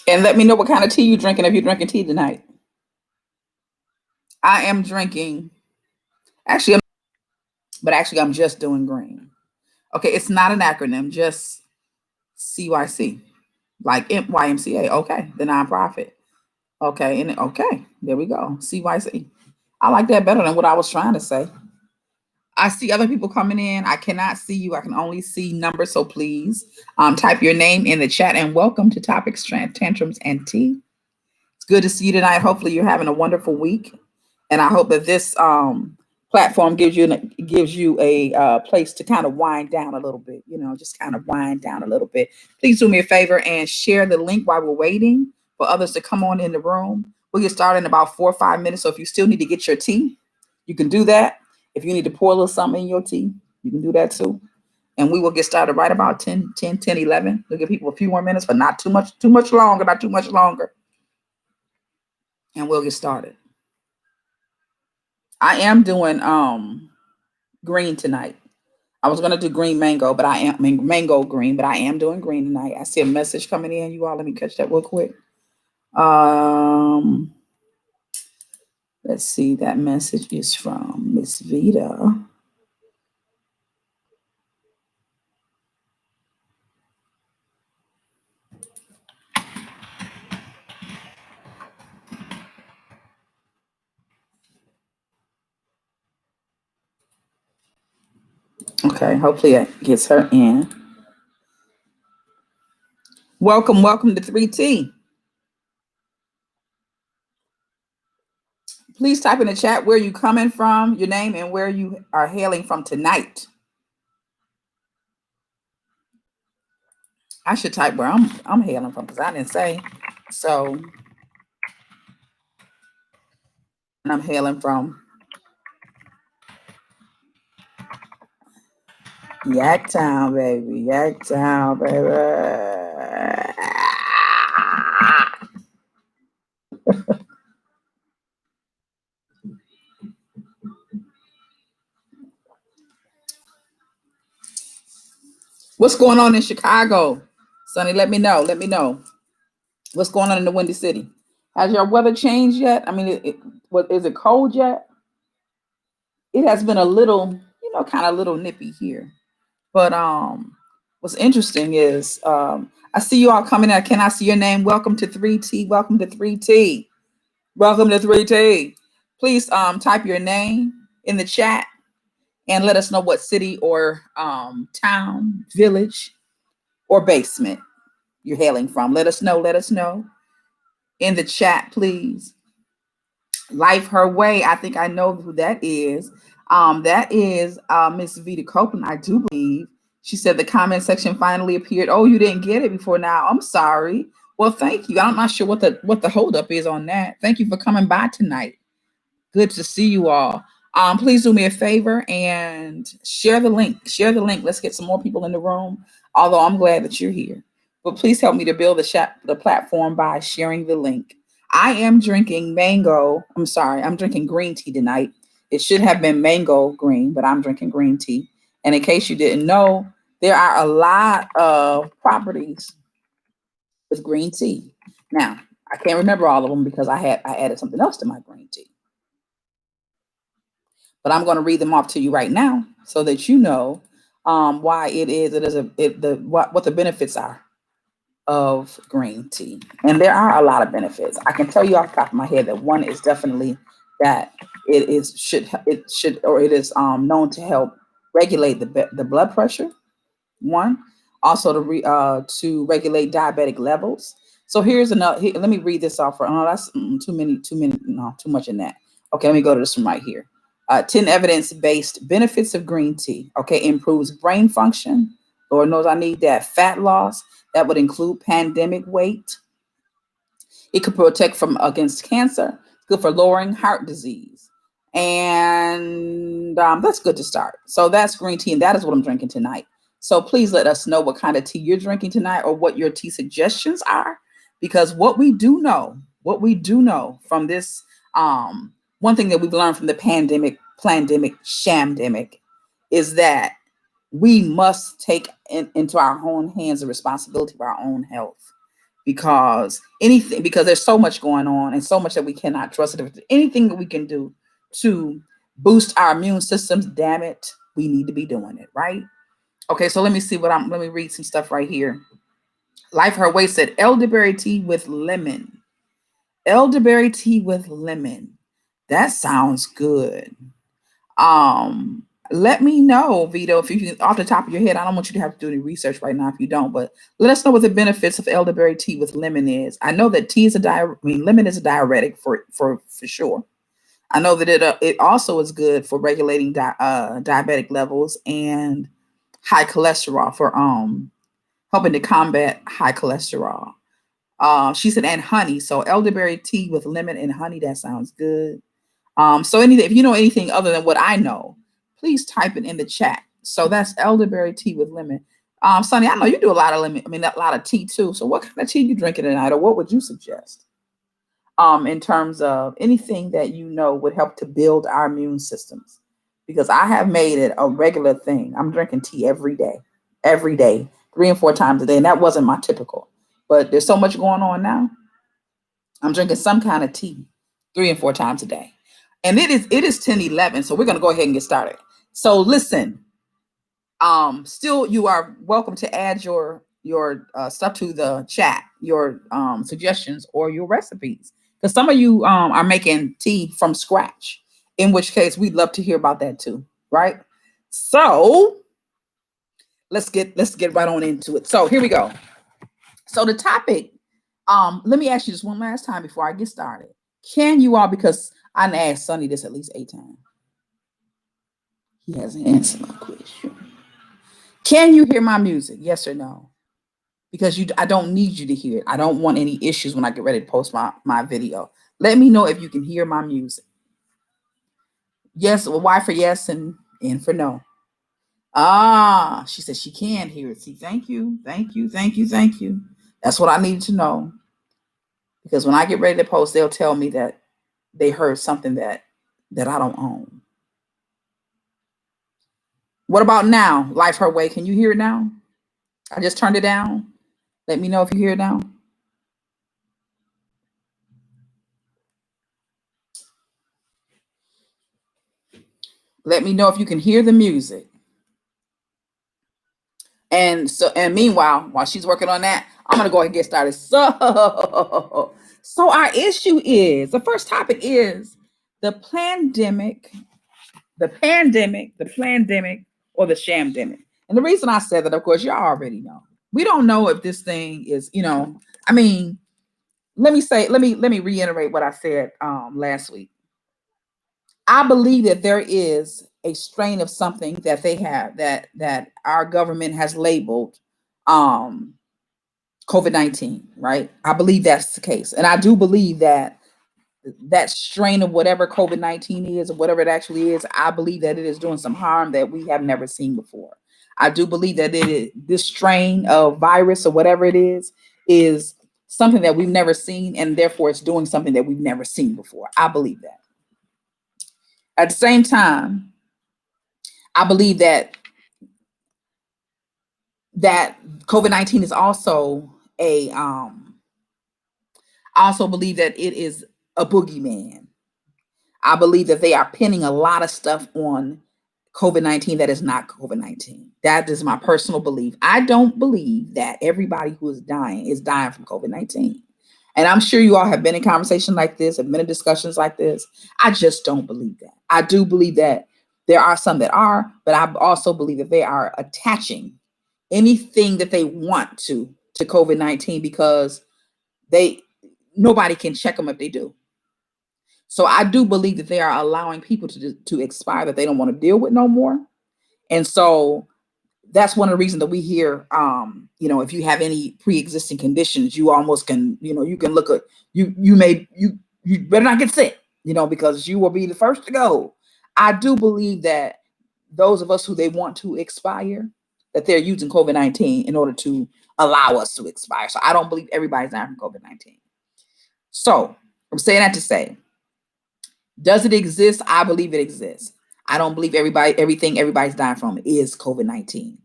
And let me know what kind of tea you're drinking if you're drinking tea tonight. I am drinking, actually, I'm just doing green. Okay, it's not an acronym, just CYC, like YMCA. Okay, the nonprofit. Okay, and okay, there we go. CYC. I like that better than what I was trying to say. I see other people coming in. I cannot see you. I can only see numbers. So please type your name in the chat and welcome to Topics, Tantrums, and Tea. It's good to see you tonight. Hopefully you're having a wonderful week. And I hope that this platform gives you a place to kind of wind down a little bit, just kind of wind down a little bit. Please do me a favor and share the link while we're waiting for others to come on in the room. We'll get started in about 4 or 5 minutes. So if you still need to get your tea, you can do that. If you need to pour a little something in your tea, you can do that too. And we will get started right about 10, 11. We'll give people a few more minutes, but not too much longer, not too much longer. And we'll get started. I am doing green tonight. I was gonna do green mango, but mango green, but I am doing green tonight. I see a message coming in, you all. Let me catch that real quick. Let's see, that message is from Miss Vita. Okay, hopefully it gets her in. Welcome to 3T. Please type in the chat where you coming from, your name, and where you are hailing from tonight. I should type where I'm hailing from because I didn't say. So, and I'm hailing from Yaktown, baby. Yaktown, baby. What's going on in Chicago? Sonny, let me know. Let me know. What's going on in the Windy City? Has your weather changed yet? I mean, what is it cold yet? It has been a little, kind of little nippy here. But what's interesting is I see you all coming in. Can I see your name? Welcome to 3T. Welcome to 3T. Welcome to 3T. Please type your name in the chat and let us know what city or town, village, or basement you're hailing from. Let us know. Let us know in the chat, please. Life Her Way. I think I know who that is. That is Miss Vita Copeland, I do believe. She said the comment section finally appeared. Oh, you didn't get it before now. I'm sorry. Well, thank you. I'm not sure what the holdup is on that. Thank you for coming by tonight. Good to see you all. Please do me a favor and share the link. Share the link. Let's get some more people in the room. Although I'm glad that you're here. But please help me to build the platform by sharing the link. I am drinking I'm drinking green tea tonight. It should have been mango green, but I'm drinking green tea. And in case you didn't know, there are a lot of properties with green tea. Now, I can't remember all of them because I added something else to my green tea. But I'm going to read them off to you right now so that you know why what the benefits are of green tea. And there are a lot of benefits. I can tell you off the top of my head that one is definitely that it is known to help regulate the blood pressure. One, also to regulate diabetic levels. So here's another. Let me read this off. That's too much in that. Okay, let me go to this one right here. 10 evidence-based benefits of green tea. Okay, improves brain function. Lord knows I need that. Fat loss. That would include pandemic weight. It could protect against cancer. It's good for lowering heart disease. And that's good to start. So that's green tea, and that is what I'm drinking tonight. So please let us know what kind of tea you're drinking tonight or what your tea suggestions are. Because what we do know from this, one thing that we've learned from the pandemic, SHAMdemic, is that we must take into our own hands the responsibility of our own health. because there's so much going on and so much that we cannot trust. If there's anything that we can do to boost our immune systems, damn it, we need to be doing it, right? Okay, so let me read some stuff right here. Life Her Way said elderberry tea with lemon. Elderberry tea with lemon. That sounds good. Let me know, Vito, if you off the top of your head. I don't want you to have to do any research right now if you don't, but let us know what the benefits of elderberry tea with lemon is. I know that lemon is a diuretic for sure. I know that it also is good for regulating diabetic levels and high cholesterol, for helping to combat high cholesterol. She said, and honey. So elderberry tea with lemon and honey, that sounds good. So if you know anything other than what I know, please type it in the chat. So that's elderberry tea with lemon. Sonny, I know you do a lot of a lot of tea too. So what kind of tea you drinking tonight, or what would you suggest? In terms of anything that you know would help to build our immune systems, because I have made it a regular thing. I'm drinking tea every day, 3 and 4 times a day. And that wasn't my typical, but there's so much going on now. I'm drinking some kind of tea 3 and 4 times a day. And it is 10:11. So we're going to go ahead and get started. So listen, still you are welcome to add your stuff to the chat, your suggestions or your recipes. Because some of you are making tea from scratch, in which case we'd love to hear about that too, right? So let's get right on into it. So here we go. So the topic, let me ask you this one last time before I get started. Can you all, because I asked Sonny this at least 8 times. He hasn't answered my question. Can you hear my music? Yes or no? Because I don't need you to hear it. I don't want any issues when I get ready to post my video. Let me know if you can hear my music. Yes, well, Y for yes and N for no. She said she can hear it. See, thank you. That's what I needed to know. Because when I get ready to post, they'll tell me that they heard something that I don't own. What about now? Life Her Way. Can you hear it now? I just turned it down. Let me know if you hear it now. Let me know if you can hear the music. And meanwhile, while she's working on that, I'm going to go ahead and get started. So our issue is, the first topic is the pandemic, or the SHAMdemic. And the reason I said that, of course, you already know. We don't know if this thing is, let me reiterate what I said last week. I believe that there is a strain of something that they have that our government has labeled COVID-19, right? I believe that's the case. And I do believe that strain of whatever COVID-19 is, or whatever it actually is, I believe that it is doing some harm that we have never seen before. I do believe that this strain of virus or whatever it is something that we've never seen, and therefore it's doing something that we've never seen before. I believe that. At the same time, I believe that COVID-19 is also I also believe that it is a boogeyman. I believe that they are pinning a lot of stuff on COVID-19 that is not COVID-19. That is my personal belief. I don't believe that everybody who is dying from COVID-19. And I'm sure you all have been in conversations like this, have been in discussions like this. I just don't believe that. I do believe that there are some that are, but I also believe that they are attaching anything that they want to COVID-19 because nobody can check them if they do. So I do believe that they are allowing people to expire that they don't want to deal with no more. And so that's one of the reasons that we hear, if you have any pre-existing conditions, you almost can, you can look at, you better not get sick, because you will be the first to go. I do believe that those of us who they want to expire, that they're using COVID-19 in order to allow us to expire. So I don't believe everybody's dying from COVID-19. So I'm saying that to say, does it exist? I believe it exists. I don't believe everything everybody's dying from is COVID-19.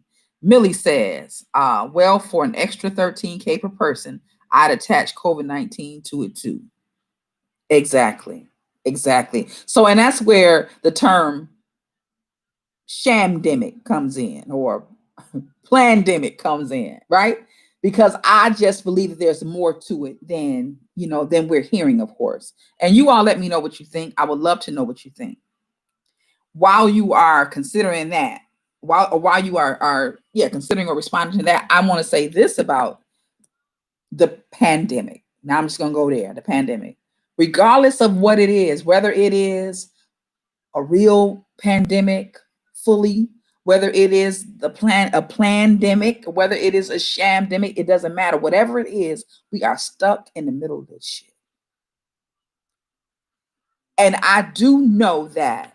Millie says, well, for an extra $13K per person, I'd attach COVID-19 to it too. Exactly. So, and that's where the term SHAMdemic comes in, or plandemic comes in, right? Because I just believe that there's more to it than, than we're hearing, of course. And you all let me know what you think. I would love to know what you think. While you are considering that, while you are considering or responding to that, I want to say this about the pandemic. Now I'm just going to go there, the pandemic. Regardless of what it is, whether it is a real pandemic fully, whether it is a plandemic, whether it is a SHAMdemic, it doesn't matter. Whatever it is, we are stuck in the middle of this shit. And I do know that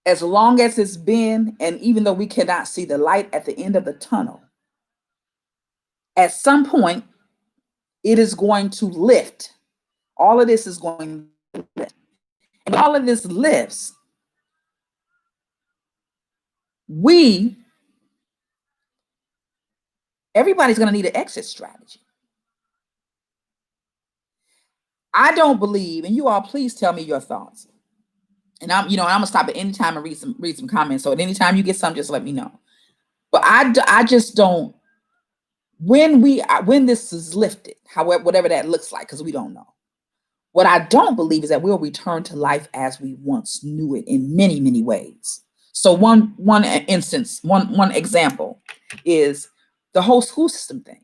as long as it's been, and even though we cannot see the light at the end of the tunnel, at some point, it is going to lift. All of this is going to lift. And all of this lifts, everybody's going to need an exit strategy. I don't believe, and you all please tell me your thoughts. And I'm gonna stop at any time and read some comments. So at any time you get some, just let me know. But I just don't. When this is lifted, however, whatever that looks like, because we don't know. What I don't believe is that we'll return to life as we once knew it in many, many ways. So one instance, one example is the whole school system thing.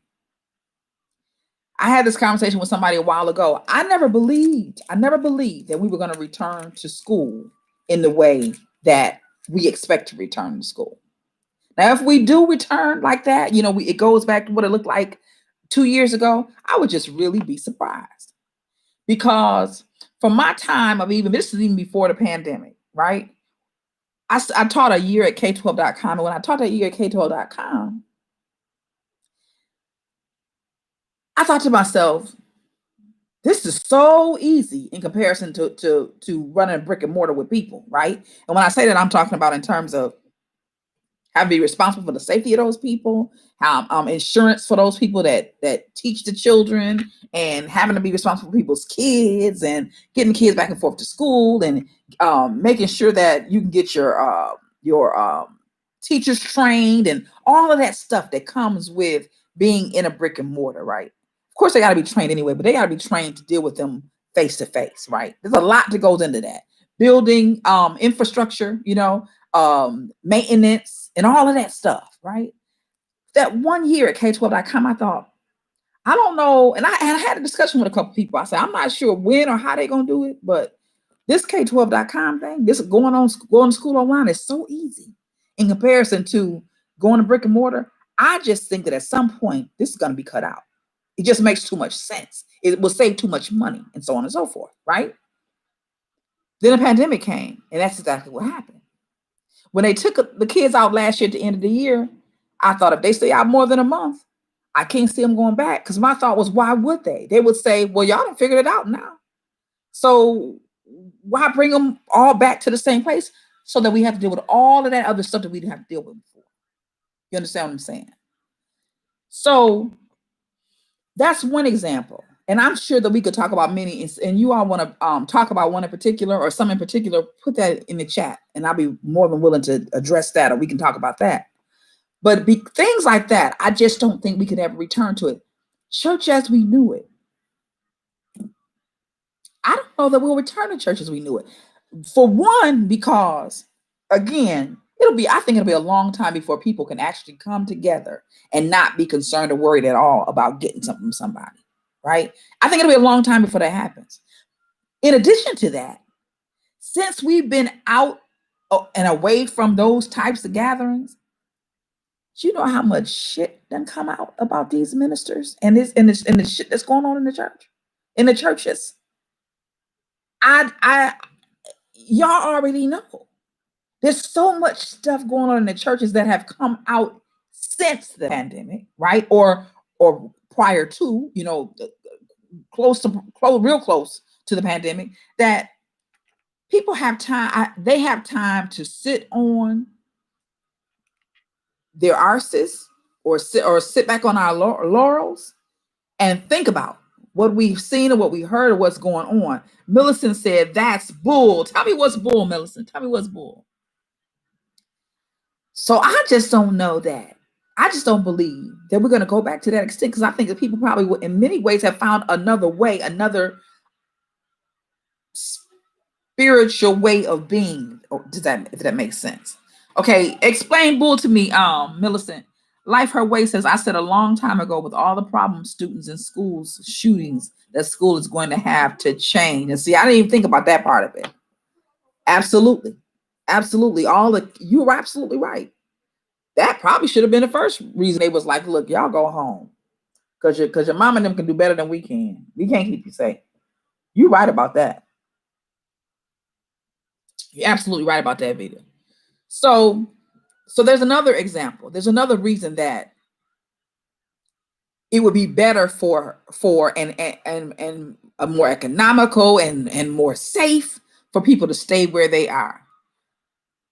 I had this conversation with somebody a while ago. I never believed that we were going to return to school in the way that we expect to return to school. Now, if we do return like that, it goes back to what it looked like 2 years ago, I would just really be surprised. Because from my time of this is even before the pandemic, right? I taught a year at K12.com. And when I taught that year at K12.com, I thought to myself, this is so easy in comparison to running a brick and mortar with people, right? And when I say that, I'm talking about in terms of having to be responsible for the safety of those people, insurance for those people that teach the children, and having to be responsible for people's kids and getting kids back and forth to school, and making sure that you can get your teachers trained, and all of that stuff that comes with being in a brick and mortar, right? Of course, they got to be trained anyway, but they got to be trained to deal with them face to face, right? There's a lot that goes into that. Building infrastructure, maintenance, and all of that stuff, right? That 1 year at K12.com, I thought, I don't know. And I had a discussion with a couple people. I said, I'm not sure when or how they're going to do it, but this K12.com thing, this going to school online is so easy in comparison to going to brick and mortar. I just think that at some point, this is going to be cut out. It just makes too much sense. It will save too much money, and so on and so forth, right? Then a pandemic came, and that's exactly what happened. When they took the kids out last year at the end of the year, I thought if they stay out more than a month, I can't see them going back. Because my thought was, why would they? They would say, well, y'all done figured it out now. So why bring them all back to the same place so that we have to deal with all of that other stuff that we didn't have to deal with before? You understand what I'm saying? So that's one example. And I'm sure that we could talk about many, and you all want to talk about one in particular or some in particular, put that in the chat, and I'll be more than willing to address that, or we can talk about that. But things like that, I just don't think we could ever return to it. Church as we knew it. I don't know that we'll return to church as we knew it. For one, because again, I think it'll be a long time before people can actually come together and not be concerned or worried at all about getting something from somebody, right? I think it'll be a long time before that happens. In addition to that, since we've been out and away from those types of gatherings, do you know how much shit done come out about these ministers and the shit that's going on in the church, in the churches? Y'all already know. There's so much stuff going on in the churches that have come out since the pandemic, right? Or prior to, real close to the pandemic, that people have time. They have time to sit on their arses or sit back on our laurels and think about what we've seen or what we heard or what's going on. Millicent said, that's bull. Tell me what's bull, Millicent. Tell me what's bull. So I just don't know that. I just don't believe that we're going to go back to that extent, because I think that people probably would, in many ways, have found another way, another spiritual way of being. Does that, if that makes sense? Okay, explain bull to me, Millicent. Life Her Way says, I said a long time ago, with all the problem students in schools, shootings that school is going to have to change. And see, I didn't even think about that part of it. Absolutely. Absolutely. You were absolutely right. That probably should have been the first reason they was like, look, y'all go home. Because your mom and them can do better than we can. We can't keep you safe. You're right about that. You're absolutely right about that, Vita. So there's another example. There's another reason that it would be better for and a more economical and more safe for people to stay where they are.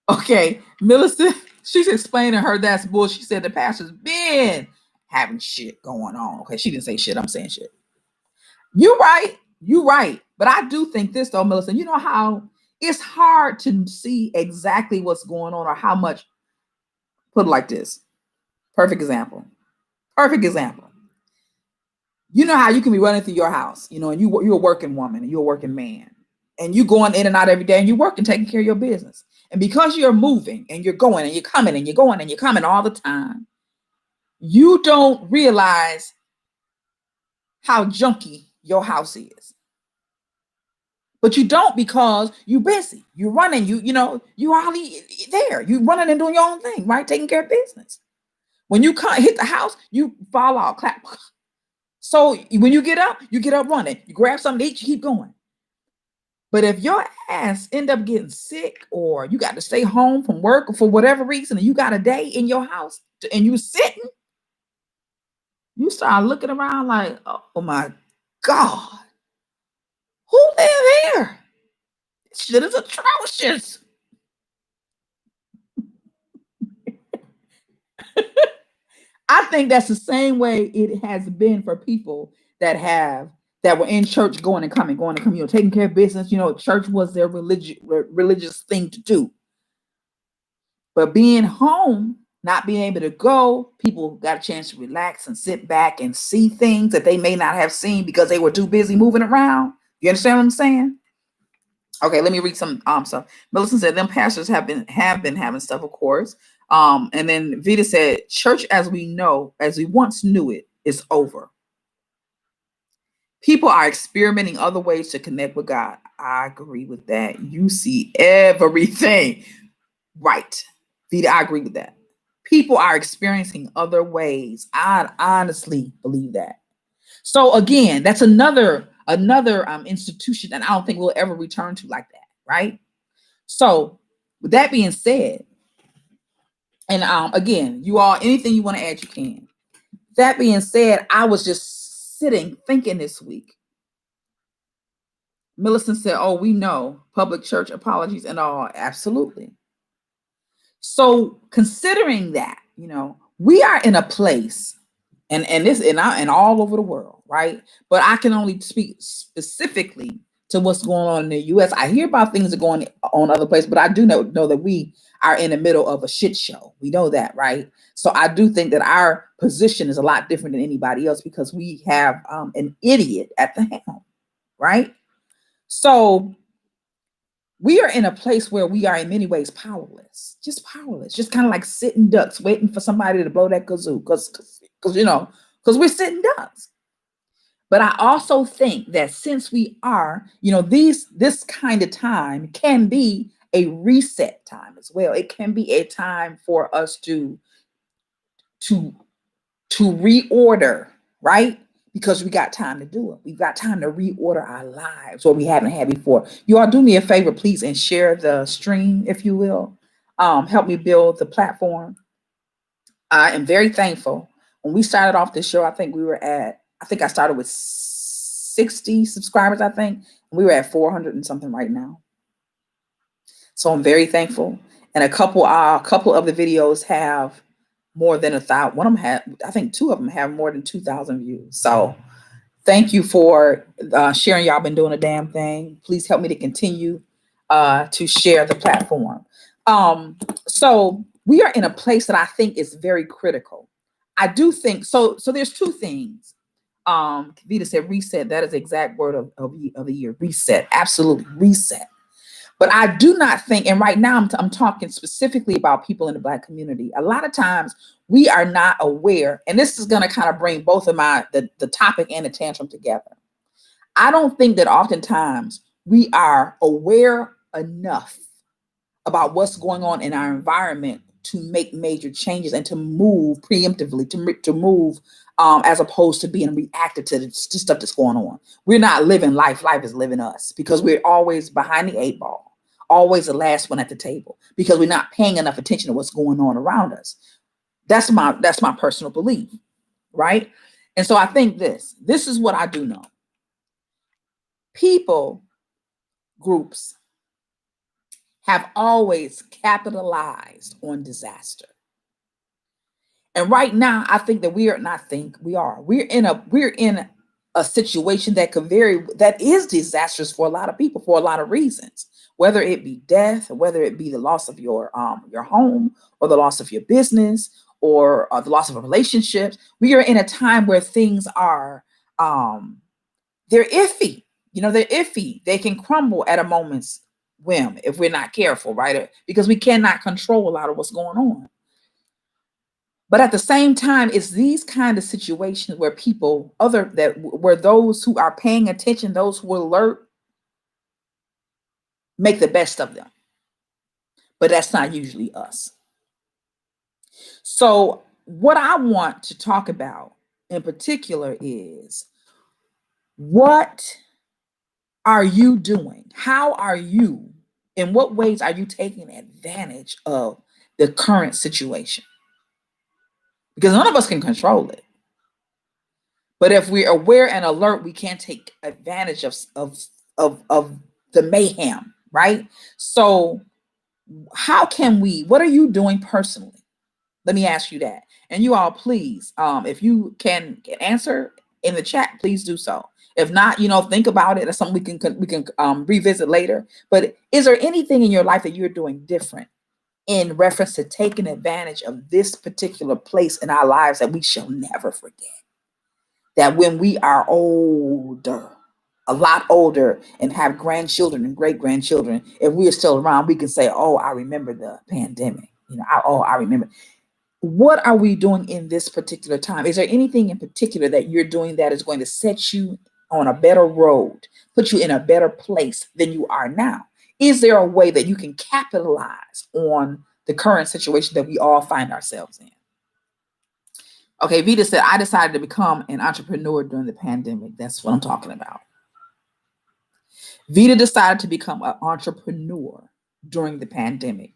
Okay, Millicent, she's explaining her that's bull. She said the pastor's been having shit going on. Okay, she didn't say shit. I'm saying shit. You're right. You're right. But I do think this though, Millicent, you know how it's hard to see exactly what's going on or how much. Put it like this. Perfect example. Perfect example. You know how you can be running through your house, you know, and you're a working woman and you're a working man, and you going in and out every day, and you working, taking care of your business. And because you're moving and you're going and you're coming and you're going and you're coming all the time, you don't realize how junky your house is. But you don't, because you're busy. You're running, you already there. You're running and doing your own thing, right? Taking care of business. When you hit the house, you fall out, clap. So when you get up running. You grab something to eat, you keep going. But if your ass end up getting sick, or you got to stay home from work or for whatever reason, and you got a day in your house and you sitting, you start looking around like, oh my God, who live here? This shit is atrocious. I think that's the same way it has been for people that were in church, going and coming, taking care of business. Church was their religious thing to do. But being home, not being able to go, people got a chance to relax and sit back and see things that they may not have seen because they were too busy moving around. You understand what I'm saying? Okay, let me read some stuff. Melissa said, them pastors have been having stuff, of course. And then Vita said, church as we once knew it is over. People are experimenting other ways to connect with God. I agree with that. You see everything. Right. Vita, I agree with that. People are experiencing other ways. I honestly believe that. So again, that's another institution that I don't think we'll ever return to like that, right? So with that being said, and again, you all, anything you want to add, you can. That being said, I was just sitting thinking this week. Millicent said, oh, we know public church apologies and all. Absolutely. So considering that, we are in a place, and all over the world, right? But I can only speak specifically to what's going on in the U.S. I hear about things that are going on other places, but I do know that we are in the middle of a shit show. We know that, right? So I do think that our position is a lot different than anybody else, because we have an idiot at the helm, right? So we are in a place where we are in many ways powerless, just kind of like sitting ducks waiting for somebody to blow that kazoo, because we're sitting ducks. But I also think that since we are, this kind of time can be a reset time as well. It can be a time for us to reorder, right? Because we got time to do it. We've got time to reorder our lives, what we haven't had before. You all do me a favor, please, and share the stream, if you will. Help me build the platform. I am very thankful. When we started off this show, I think I started with 60 subscribers, I think. And we were at 400 and something right now. So I'm very thankful. And a couple of the videos have more than 1,000. One of them I think two of them have more than 2,000 views. So Thank you for sharing. Y'all been doing a damn thing. Please help me to continue to share the platform. So we are in a place that I think is very critical. I do think so. So there's two things. Vita said reset. That is the exact word of the year. Reset. Absolutely reset. But I do not think, and right now I'm talking specifically about people in the Black community. A lot of times we are not aware, and this is going to kind of bring both of the topic and the tantrum together. I don't think that oftentimes we are aware enough about what's going on in our environment to make major changes and to move preemptively, to move as opposed to being reactive to stuff that's going on. We're not living life. Life is living us because we're always behind the eight ball, always the last one at the table because we're not paying enough attention to what's going on around us. That's my personal belief, right? And so I think this is what I do know. People, groups have always capitalized on disaster. And right now, I think that we're in a situation that is disastrous for a lot of people for a lot of reasons, whether it be death, whether it be the loss of your home or the loss of your business or the loss of a relationship. We are in a time where things are they're iffy. They're iffy. They can crumble at a moment's whim if we're not careful, right? Because we cannot control a lot of what's going on. But at the same time, it's these kind of situations where where those who are paying attention, those who are alert, make the best of them. But that's not usually us. So what I want to talk about in particular is, what are you doing? How are you, in what ways are you taking advantage of the current situation? Because none of us can control it. But if we're aware and alert, we can take advantage of the mayhem, right? So what are you doing personally? Let me ask you that. And you all, please, if you can answer in the chat, please do so. If not, think about it. That's something we can revisit later. But is there anything in your life that you're doing different in reference to taking advantage of this particular place in our lives that we shall never forget? That when we are older, a lot older, and have grandchildren and great-grandchildren, if we are still around, we can say, oh, I remember the pandemic. I remember. What are we doing in this particular time? Is there anything in particular that you're doing that is going to set you on a better road, put you in a better place than you are now? Is there a way that you can capitalize on the current situation that we all find ourselves in? Okay, Vita said, I decided to become an entrepreneur during the pandemic. That's what I'm talking about. Vita decided to become an entrepreneur during the pandemic.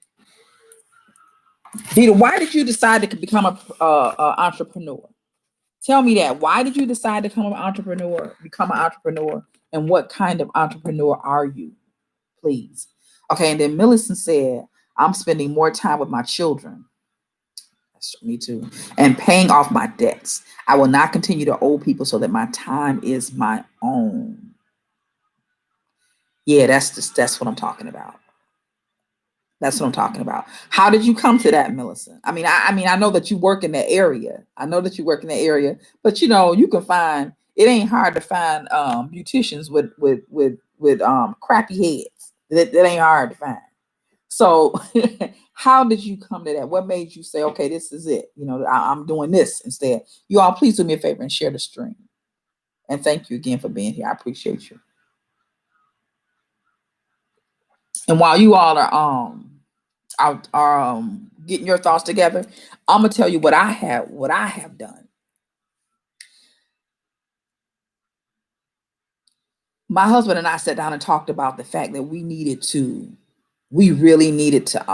Vita, why did you decide to become an entrepreneur? Tell me that. Why did you decide to become an entrepreneur? And what kind of entrepreneur are you? Please. Okay, and then Millicent said, I'm spending more time with my children. Me too. And paying off my debts. I will not continue to owe people so that my time is my own. Yeah, that's what I'm talking about. That's what I'm talking about. How did you come to that, Millicent? I mean, I know that you work in that area. But you can find, it ain't hard to find beauticians with crappy heads. That ain't hard to find. So how did you come to that? What made you say, okay, this is it? I'm doing this instead. You all, please do me a favor and share the stream. And thank you again for being here. I appreciate you. And while you all are getting your thoughts together, I'm gonna tell you what I have done. My husband and I sat down and talked about the fact that we really needed to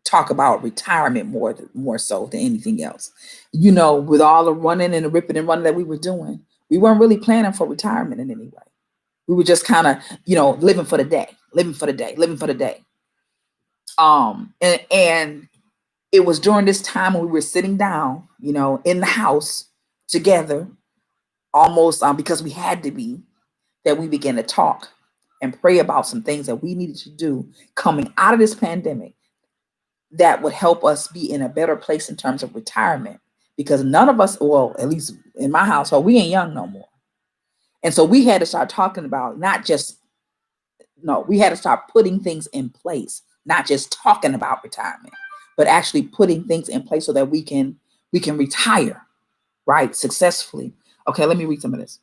talk about retirement more so than anything else. With all the running and the ripping and running that we were doing, we weren't really planning for retirement in any way. We were just kind of, living for the day. And it was during this time when we were sitting down, in the house together, almost because we had to be, that we began to talk and pray about some things that we needed to do coming out of this pandemic that would help us be in a better place in terms of retirement. Because none of us, well, at least in my household, we ain't young no more. And so we had to start talking about we had to start putting things in place, not just talking about retirement, but actually putting things in place so that we can retire, right, successfully. Okay, let me read some of this.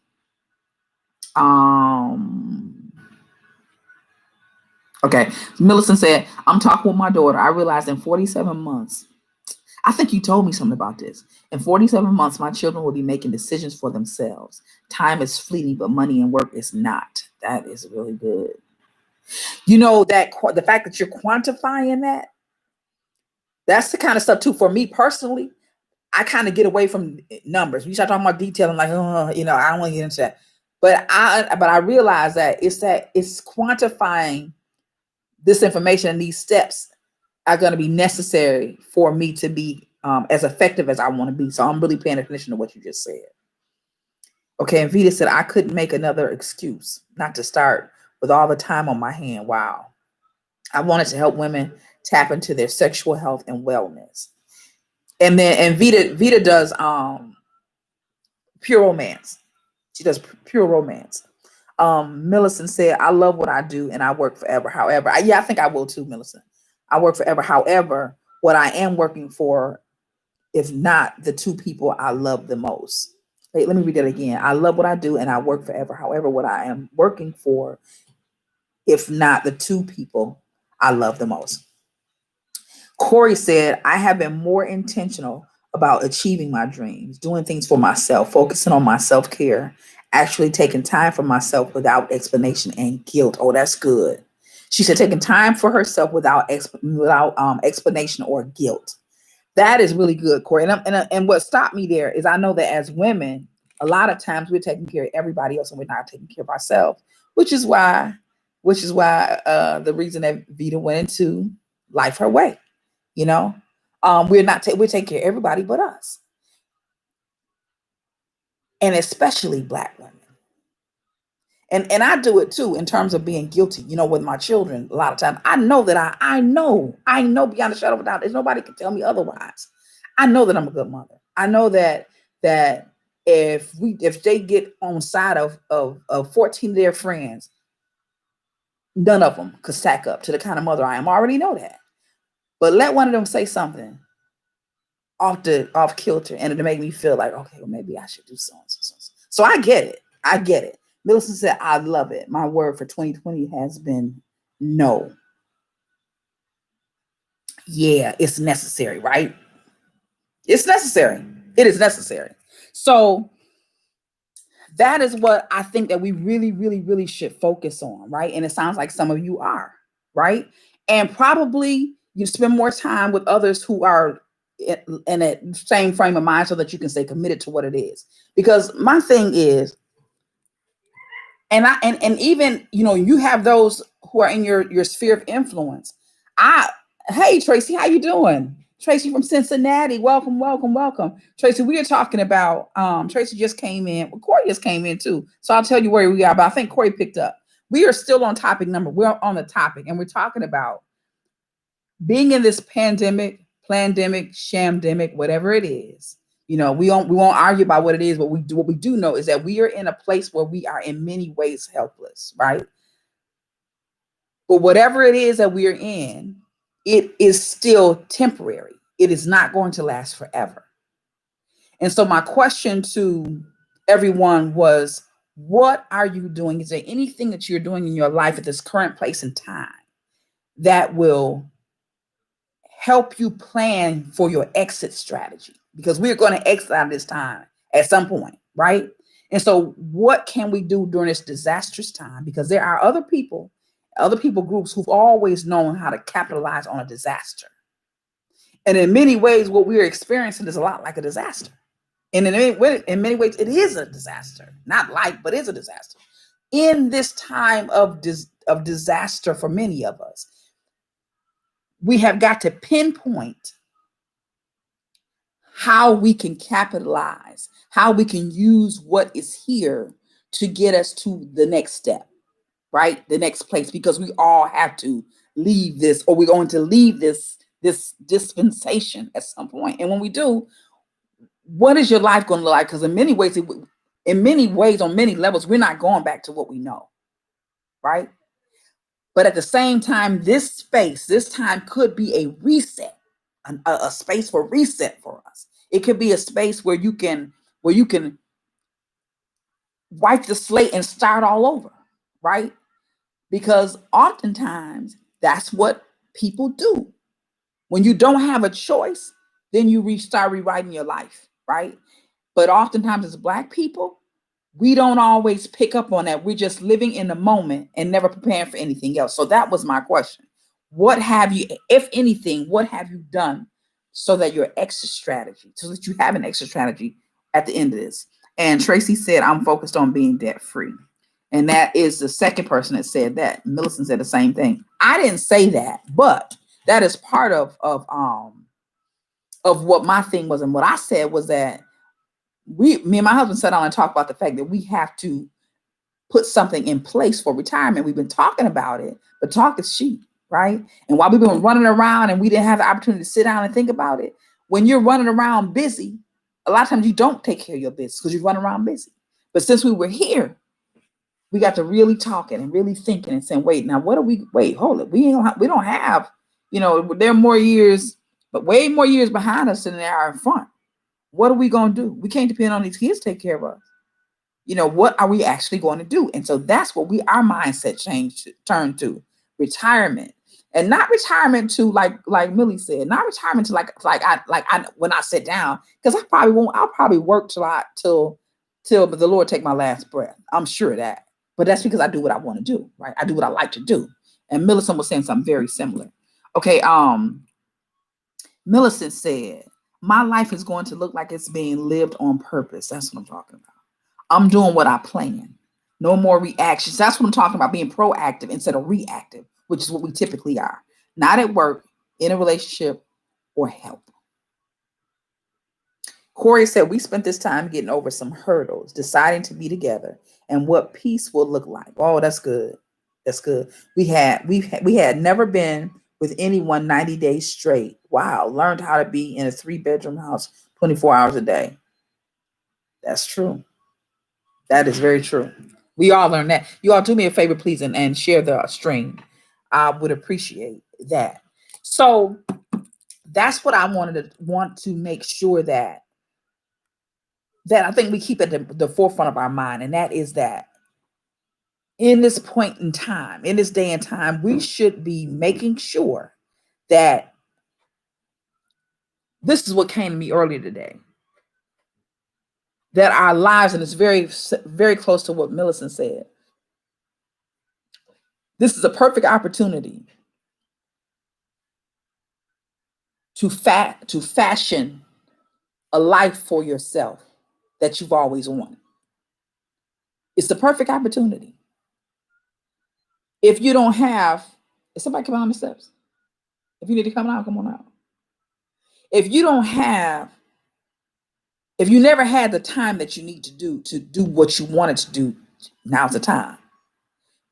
Okay, Millicent said, I'm talking with my daughter. I realized in 47 months, I think you told me something about this. In 47 months, my children will be making decisions for themselves. Time is fleeting, but money and work is not. That is really good. You know, that the fact that you're quantifying that, that's the kind of stuff too. For me personally, I kind of get away from numbers. We start talking about detail, I'm like, I don't want to get into that. But I realize that it's quantifying this information, and these steps are going to be necessary for me to be as effective as I want to be. So I'm really paying attention to what you just said. Okay, and Vita said, I couldn't make another excuse not to start with all the time on my hand. Wow. I wanted to help women tap into their sexual health and wellness. And Vita does pure romance. She does pure romance. Millicent said, I love what I do and I work forever. However, I think I will too, Millicent. I work forever. However, what I am working for is not the two people I love the most. Wait, let me read that again. I love what I do and I work forever. However, what I am working for, if not the two people I love the most. Corey said, I have been more intentional about achieving my dreams, doing things for myself, focusing on my self-care, actually taking time for myself without explanation and guilt. Oh, that's good. She said, taking time for herself without explanation or guilt. That is really good, Corey. And what stopped me there is I know that as women, a lot of times we're taking care of everybody else and we're not taking care of ourselves, which is why the reason that Vita went into life her way. We're taking care of everybody but us, and especially Black women. And I do it too in terms of being guilty. With my children, a lot of times I know that I know beyond a shadow of a doubt, there's nobody can tell me otherwise. I know that I'm a good mother. I know that if they get on side of 14 of their friends, none of them could stack up to the kind of mother I am. I already know that. But let one of them say something off kilter and to make me feel like, okay, well, maybe I should do so and so. So I get it. Millicent said, I love it. My word for 2020 has been no. Yeah, it's necessary, right? It's necessary. It is necessary. So that is what I think that we really, really, really should focus on, right? And it sounds like some of you are, right? And probably you spend more time with others who are in that same frame of mind so that you can stay committed to what it is. Because my thing is, and even, you have those who are in your sphere of influence. Hey, Tracy, how you doing? Tracy from Cincinnati. Welcome. Tracy, we are talking about, Tracy just came in. Well, Corey just came in too. So I'll tell you where we are, but I think Corey picked up. We are still on we're on the topic, and we're talking about being in this pandemic, SHAMdemic, whatever it is. We won't argue about what it is, but what we do know is that we are in a place where we are in many ways helpless, right? But whatever it is that we are in, it is still temporary. It is not going to last forever. And so my question to everyone was, what are you doing? Is there anything that you're doing in your life at this current place and time that will help you plan for your exit strategy? Because we're going to exit out of this time at some point, right? And so what can we do during this disastrous time? Because there are other people groups who've always known how to capitalize on a disaster. And in many ways, what we're experiencing is a lot like a disaster. And in many ways, it is a disaster. Not like, but it's a disaster. In this time of disaster for many of us, we have got to pinpoint how we can capitalize, how we can use what is here to get us to the next step, right? The next place, because we all have to leave this, or we're going to leave this dispensation at some point. And when we do, what is your life going to look like? Because in many ways, on many levels, we're not going back to what we know, right? But at the same time, this time could be a reset, a space for reset for us. It could be a space where you can wipe the slate and start all over, right? Because oftentimes that's what people do. When you don't have a choice, then you start rewriting your life, right? But oftentimes as Black people, we don't always pick up on that. We're just living in the moment and never preparing for anything else. So that was my question. What have you, if anything, what have you done so that your exit strategy, so that you have an exit strategy at the end of this? And Tracy said, I'm focused on being debt free. And that is the second person that said that. Millicent said the same thing. I didn't say that, but that is part of what my thing was. And what I said was that me and my husband sat down and talked about the fact that we have to put something in place for retirement. We've been talking about it, but talk is cheap, right? And while we've been running around and we didn't have the opportunity to sit down and think about it, when you're running around busy, a lot of times you don't take care of your business because you run around busy. But since we were here, we got to really talking and really thinking and saying, wait, now what do wait, hold it. We don't have, there are more years, but way more years behind us than there are in front. What are we going to do? We can't depend on these kids to take care of us. What are we actually going to do? And so that's what our mindset turned to retirement, and not retirement to like Millie said, not retirement to I when I sit down, because I'll probably work till the Lord take my last breath. I'm sure of that. But that's because I do what I want to do, right? I do what I like to do. And Millicent was saying something very similar. Okay, Millicent said, my life is going to look like it's being lived on purpose. That's what I'm talking about. I'm doing what I plan. No more reactions. That's what I'm talking about, being proactive instead of reactive, which is what we typically are. Not at work, in a relationship, or help. Corey said, we spent this time getting over some hurdles, deciding to be together, and what peace will look like. Oh, that's good. That's good. We had never been with anyone 90 days straight. Wow. Learned how to be in a 3-bedroom house 24 hours a day. That's true. That is very true. We all learned that. You all do me a favor, please, and share the stream. I would appreciate that. So that's what I want to make sure that I think we keep at the forefront of our mind. And that is that in this point in time, in this day and time, we should be making sure that this is what came to me earlier today, that our lives, and it's very, very close to what Millicent said, this is a perfect opportunity to fashion a life for yourself that you've always wanted. It's the perfect opportunity. If you don't have, is somebody coming on the steps? If you need to come out, come on out. If you never had the time that you need to do what you wanted to do, now's the time.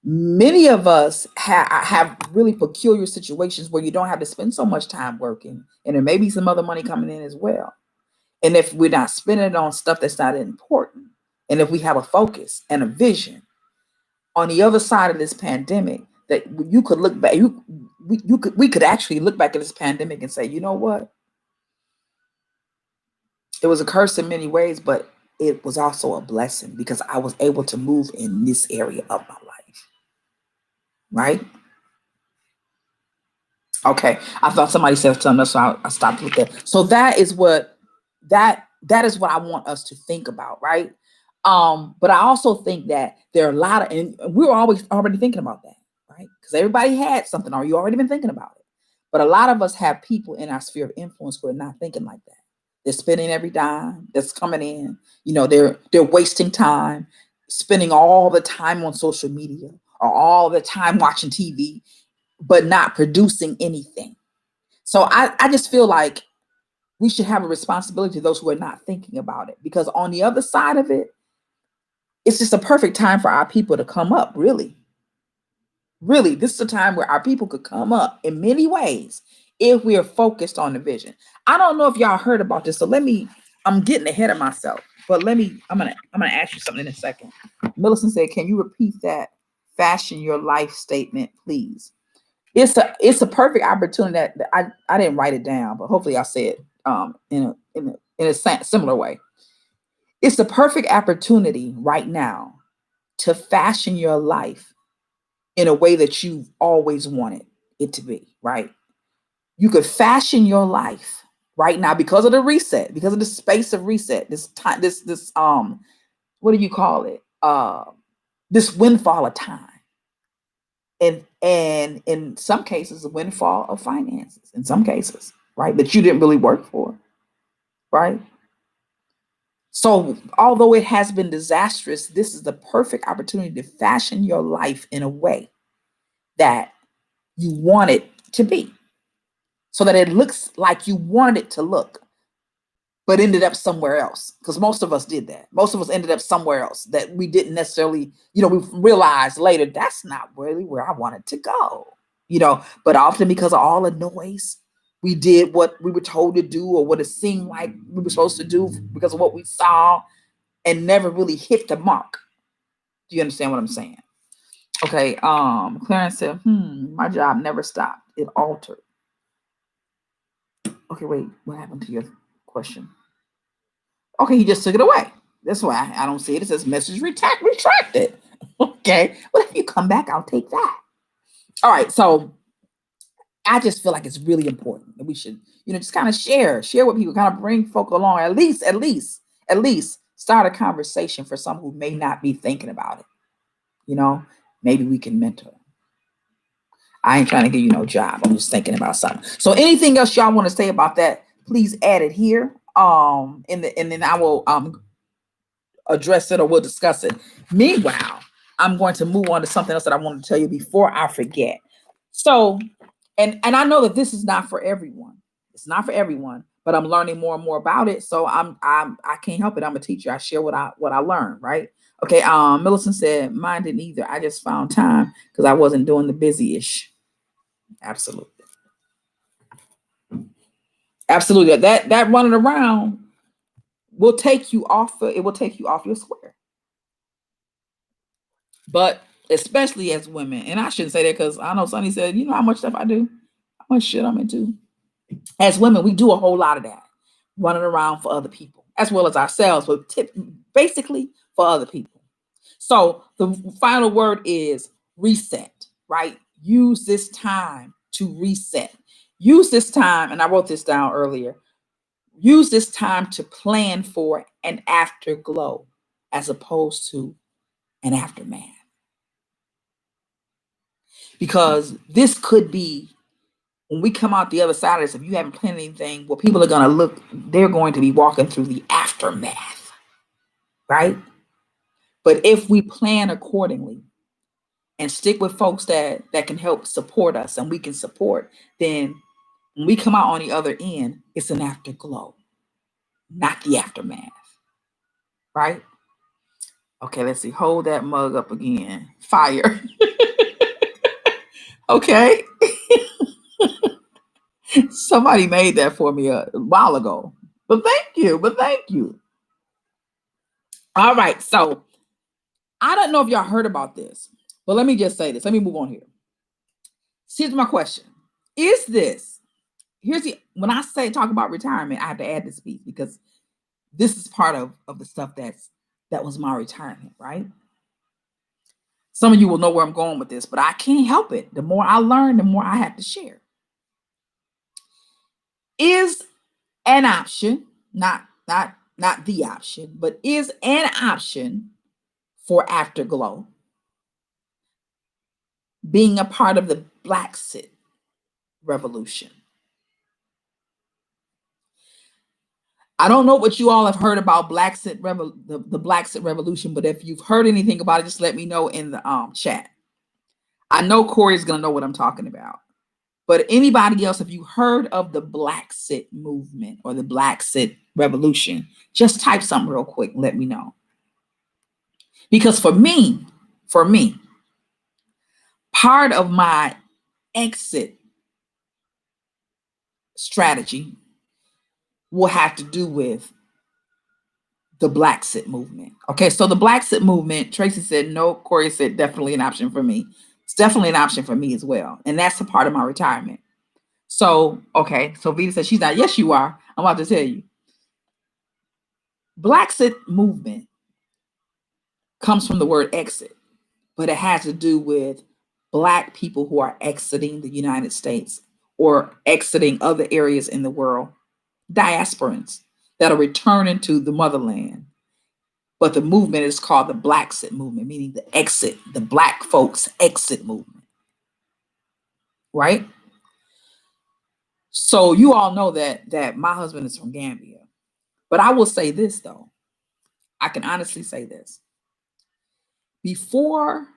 Many of us have really peculiar situations where you don't have to spend so much time working, and there may be some other money coming in as well. And if we're not spending it on stuff that's not important, and if we have a focus and a vision on the other side of this pandemic, that you could look back, we could actually look back at this pandemic and say, you know what? It was a curse in many ways, but it was also a blessing because I was able to move in this area of my life. Right? Okay. I thought somebody said something else, so I stopped with that. So that is what I want us to think about, right? But I also think that there are a lot of, and we're always already thinking about that, right? Because everybody had something, or you already been thinking about it. But a lot of us have people in our sphere of influence who are not thinking like that. They're spending every dime that's coming in. They're wasting time, spending all the time on social media or all the time watching TV, but not producing anything. So I just feel like we should have a responsibility to those who are not thinking about it, because on the other side of it, it's just a perfect time for our people to come up. Really, this is a time where our people could come up in many ways if we are focused on the vision. I don't know if y'all heard about this, so I'm getting ahead of myself, but I'm gonna ask you something in a second. Millicent said, can you repeat that fashion your life statement, please? It's a perfect opportunity that I didn't write it down, but hopefully I'll say it in a similar way. It's the perfect opportunity right now to fashion your life in a way that you've always wanted it to be, right? You could fashion your life right now because of the reset, because of the space of reset, this time, this what do you call it? This windfall of time. And in some cases, a windfall of finances, in some cases, right? That you didn't really work for, right? So although it has been disastrous, this is the perfect opportunity to fashion your life in a way that you want it to be, so that it looks like you wanted it to look, but ended up somewhere else. Because most of us did that. Most of us ended up somewhere else that we didn't necessarily, we realized later, that's not really where I wanted to go, but often because of all the noise, we did what we were told to do or what it seemed like we were supposed to do because of what we saw, and never really hit the mark. Do you understand what I'm saying? Okay. Clarence said, my job never stopped. It altered. Okay, wait, what happened to your question? Okay, he just took it away. That's why I don't see it. It says message retracted. Okay, well, if you come back, I'll take that. All right, so I just feel like it's really important that we should, just kind of share with people, kind of bring folk along, at least start a conversation for some who may not be thinking about it. Maybe we can mentor. I ain't trying to give you no job. I'm just thinking about something. So anything else y'all want to say about that, please add it here. And then I will address it, or we'll discuss it. Meanwhile, I'm going to move on to something else that I wanted to tell you before I forget. So, and I know that this is not for everyone. It's not for everyone, but I'm learning more and more about it. So I can't help it. I'm a teacher. I share what I learned, right? Okay. Millicent said, mine didn't either. I just found time because I wasn't doing the busy-ish. Absolutely. Absolutely. That running around will take you off. It will take you off your square. But especially as women, and I shouldn't say that because I know Sonny said, how much stuff I do, how much shit I'm into. As women, we do a whole lot of that, running around for other people as well as ourselves, but basically for other people. So the final word is reset, right? Use this time to reset. Use this time, and I wrote this down earlier, use this time to plan for an afterglow as opposed to an aftermath. Because this could be, when we come out the other side of this, if you haven't planned anything, well, people are going to look, they're going to be walking through the aftermath, right? But if we plan accordingly and stick with folks that can help support us and we can support, then when we come out on the other end, it's an afterglow, not the aftermath, right? Okay, let's see. Hold that mug up again. Fire. Okay. Somebody made that for me a while ago. But thank you. All right. So I don't know if y'all heard about this, but let me just say this. Let me move on here. Here's my question. When I talk about retirement, I have to add this piece because this is part of the stuff that was my retirement, right? Some of you will know where I'm going with this, but I can't help it. The more I learn, the more I have to share. Is an option, not the option, but is an option for Afterglow being a part of the Blaxit revolution. I don't know what you all have heard about Blaxit, the Blaxit revolution, but if you've heard anything about it, just let me know in the chat. I know Corey's going to know what I'm talking about, But anybody else, if you heard of the Blaxit movement or the Blaxit revolution, just type something real quick and let me know. Because for me, part of my exit strategy will have to do with the Blaxit movement. Okay, so the Blaxit movement, Tracy said no, Corey said definitely an option for me. It's definitely an option for me as well. And that's a part of my retirement. So, okay, so Vita said she's not. Yes, you are. I'm about to tell you. Blaxit movement comes from the word exit, but it has to do with Black people who are exiting the United States or exiting other areas in the world, diasporans that are returning to the motherland. But the movement is called the Blaxit movement, meaning the exit, the Black folks exit movement, right? So you all know that my husband is from Gambia. But I will say this, though. I can honestly say this. Before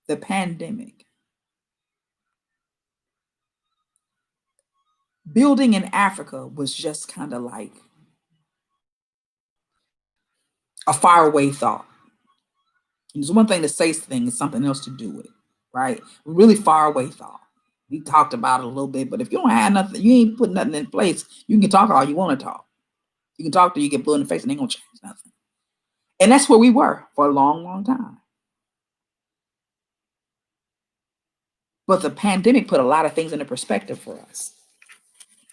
the pandemic, building in Africa was just kind of like a faraway thought. It's one thing to say things, it's something else to do it, right? Really faraway thought. We talked about it a little bit, but if you don't have nothing, you ain't put nothing in place, you can talk all you want to talk. You can talk till you get blue in the face and ain't gonna change nothing. And that's where we were for a long, long time. But the pandemic put a lot of things into perspective for us.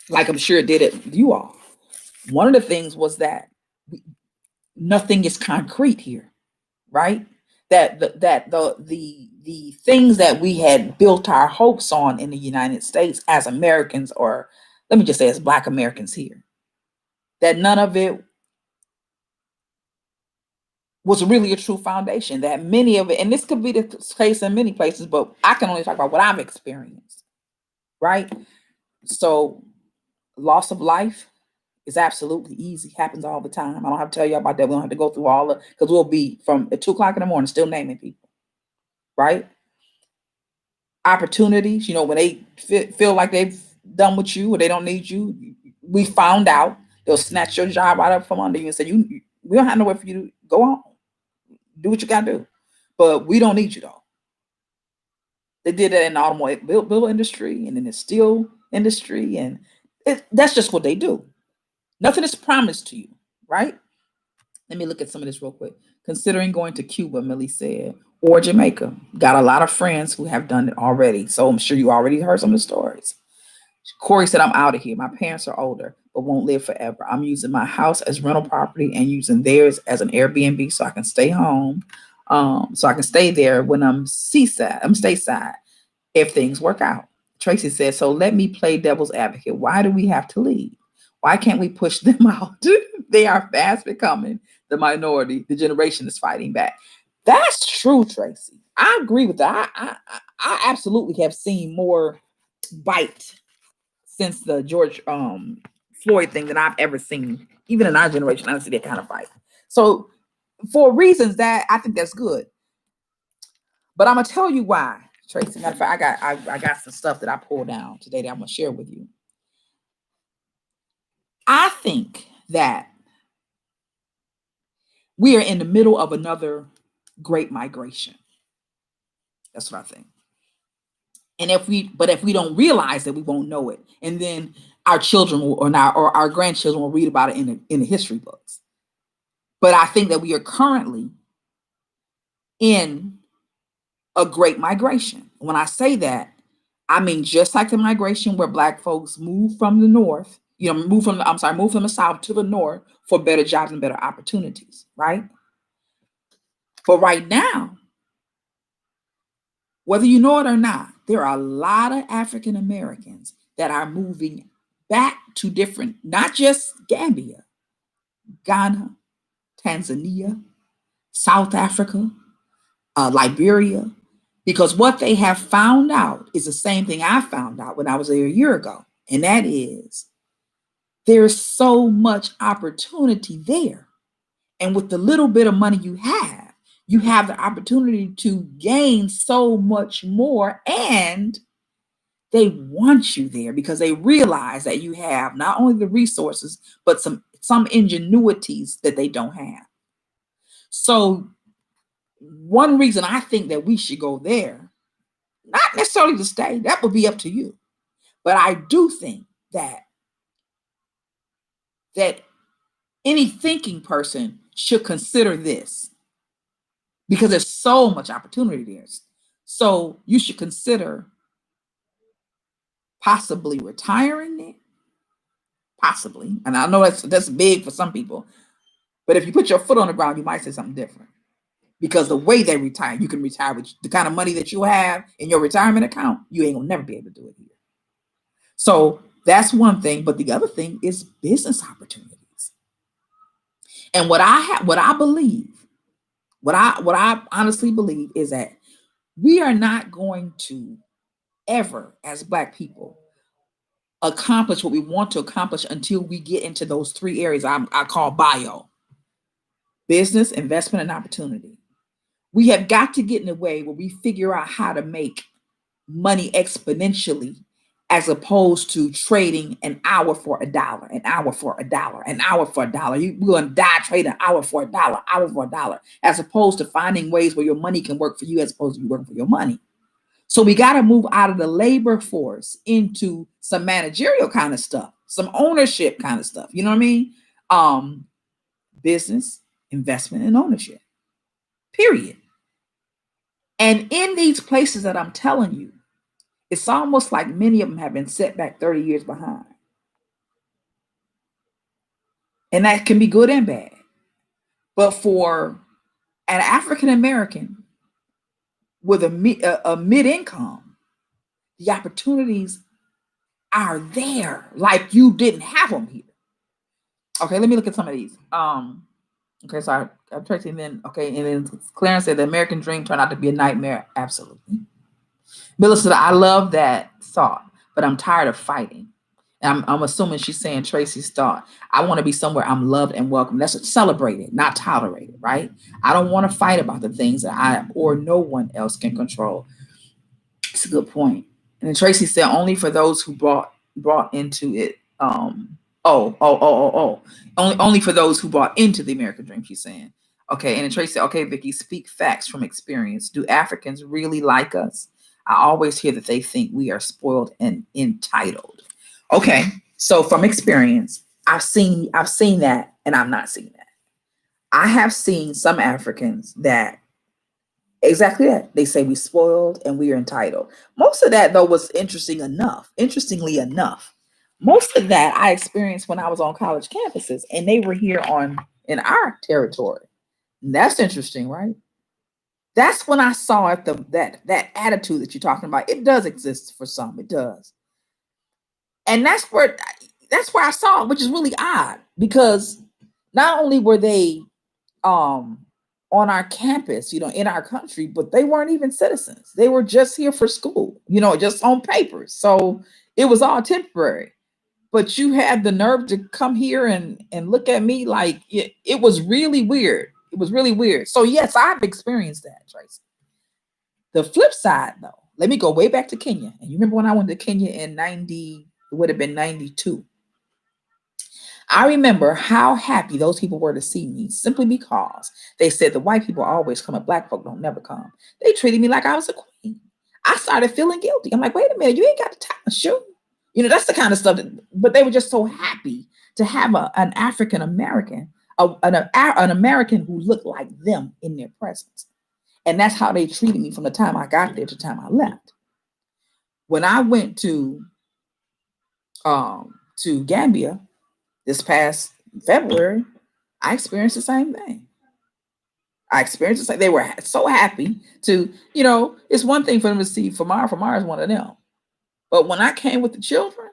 Like I'm sure it did it with you all. One of the things was that nothing is concrete here, right? That the things that we had built our hopes on in the United States as Americans, or let me just say as Black Americans here, that none of it was really a true foundation, that many of it, and this could be the case in many places, but I can only talk about what I've experienced, right? So loss of life is absolutely easy, happens all the time. I don't have to tell you about that. We don't have to go through all of, because we'll be from at 2 o'clock in the morning still naming people, right? Opportunities, when they feel like they've done with you or they don't need you, we found out they'll snatch your job out from under you and say, we don't have nowhere for you to go on. Do what you gotta do. But we don't need you though. They did that in the automobile industry and in the steel industry, and that's just what they do. Nothing is promised to you, right? Let me look at some of this real quick. Considering going to Cuba, Millie said, or Jamaica. Got a lot of friends who have done it already. So I'm sure you already heard some of the stories. Corey said, I'm out of here. My parents are older, but won't live forever. I'm using my house as rental property and using theirs as an Airbnb so I can stay home. So I can stay there when I'm stateside if things work out. Tracy said, so let me play devil's advocate. Why do we have to leave? Why can't we push them out? They are fast becoming the minority. The generation is fighting back. That's true, Tracy. I agree with that. I absolutely have seen more bite since the George Floyd thing than I've ever seen. Even in our generation, I don't see that kind of fight. So for reasons that I think that's good. But I'm gonna tell you why, Tracy. Matter of fact, I got some stuff that I pulled down today that I'm gonna share with you. I think that we are in the middle of another great migration. That's what I think. And if we don't realize that, we won't know it. And then our children will, or our grandchildren will read about it in the history books. But I think that we are currently in a great migration. When I say that, I mean just like the migration where Black folks move from the north, move from the south to the north for better jobs and better opportunities, right? But right now, whether you know it or not, there are a lot of African Americans that are moving back to different, not just Gambia, Ghana, Tanzania, South Africa, Liberia, because what they have found out is the same thing I found out when I was there a year ago. And that is there's so much opportunity there. And with the little bit of money you have the opportunity to gain so much more. And They want you there because they realize that you have not only the resources, but some ingenuities that they don't have. So one reason I think that we should go there, not necessarily to stay, that would be up to you. But I do think that any thinking person should consider this because there's so much opportunity there. So you should consider possibly retiring there, possibly. And I know that's big for some people, but if you put your foot on the ground, you might say something different. Because the way they retire, you can retire with the kind of money that you have in your retirement account, you ain't gonna never be able to do it here. So that's one thing, but the other thing is business opportunities. And what I honestly believe is that we are not going to ever, as Black people, accomplish what we want to accomplish until we get into those three areas I call bio: business, investment, and opportunity. We have got to get in a way where we figure out how to make money exponentially, as opposed to trading an hour for $1, an hour for $1, an hour for $1. We're going to die trading an hour for $1, hour for $1, as opposed to finding ways where your money can work for you as opposed to you working for your money. So we got to move out of the labor force into some managerial kind of stuff, some ownership kind of stuff. You know what I mean? Business, investment, and ownership, period. And in these places that I'm telling you, it's almost like many of them have been set back 30 years behind. And that can be good and bad. But for an African American with a mid-income, the opportunities are there like you didn't have them here. Okay, let me look at some of these. Okay, so I'm tracing then. Okay, and then Clarence said the American dream turned out to be a nightmare. Absolutely. Miller said, I love that thought, but I'm tired of fighting. And I'm assuming she's saying Tracy's thought. I want to be somewhere I'm loved and welcome. That's celebrated, not tolerated, right? I don't want to fight about the things that I or no one else can control. It's a good point. And then Tracy said, only for those who brought into it. Only for those who bought into the American dream, she's saying. Okay, and then Tracy said, okay, Vicky, speak facts from experience. Do Africans really like us? I always hear that they think we are spoiled and entitled. Okay, so from experience, I've seen that, and I've not seen that. I have seen some Africans that exactly that. They say we spoiled and we are entitled. Most of that, though, was interestingly enough, most of that I experienced when I was on college campuses, and they were here in our territory. And that's interesting, right? That's when I saw that attitude that you're talking about. It does exist for some. It does. And that's where I saw it, which is really odd, because not only were they on our campus, in our country, but they weren't even citizens. They were just here for school, just on papers. So it was all temporary. But you had the nerve to come here and look at me like it was really weird. It was really weird. So yes, I've experienced that, Tracy. The flip side, though, let me go way back to Kenya. And you remember when I went to Kenya in 90, it would have been 92. I remember how happy those people were to see me, simply because they said the white people always come and Black folk don't never come. They treated me like I was a queen. I started feeling guilty. I'm like, wait a minute, you ain't got to tie a shoe. That's the kind of stuff but they were just so happy to have an African American, an American who looked like them in their presence. And that's how they treated me from the time I got there to the time I left. When I went to Gambia this past February, I experienced the same thing. They were so happy to, it's one thing for them to see Famara is one of them. But when I came with the children,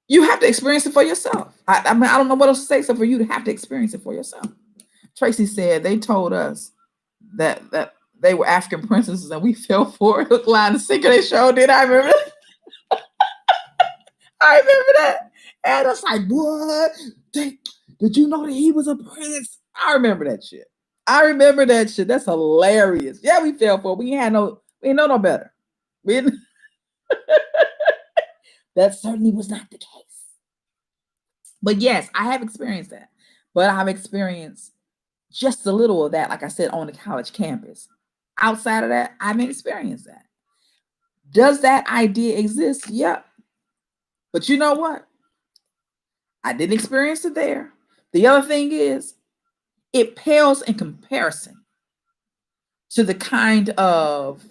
you have to experience it for yourself. I mean, I don't know what else to say except for you to have to experience it for yourself. Tracy said they told us that they were African princesses and we fell for it. Hook, line, and sinker. They showed it. I remember that. I remember that. And it's like, what? Did you know that he was a prince? I remember that shit. That's hilarious. Yeah, we fell for it. We ain't We didn't know no better. We didn't. That certainly was not the case. But yes, I have experienced that. But I've experienced just a little of that, like I said, on the college campus. Outside of that, I haven't experienced that. Does that idea exist? Yep. But you know what? I didn't experience it there. The other thing is, it pales in comparison to the kind of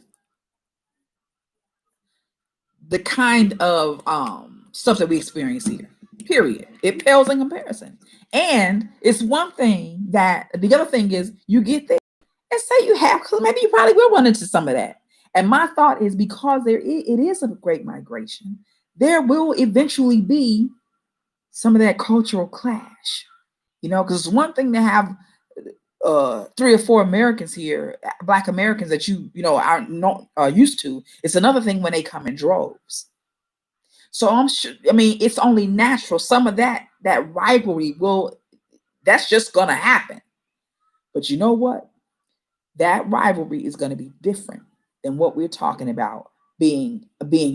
stuff that we experience here. Period. It pales in comparison. And it's one thing that the other thing is you get there and say you have, because maybe you probably will run into some of that. And my thought is because it is a great migration, there will eventually be some of that cultural clash. You know, because it's one thing to have 3 or 4 Americans here, Black Americans that you know are not used to. It's another thing when they come in droves. So I'm sure. I mean, it's only natural. Some of that rivalry that's just gonna happen. But you know what? That rivalry is gonna be different than what we're talking about being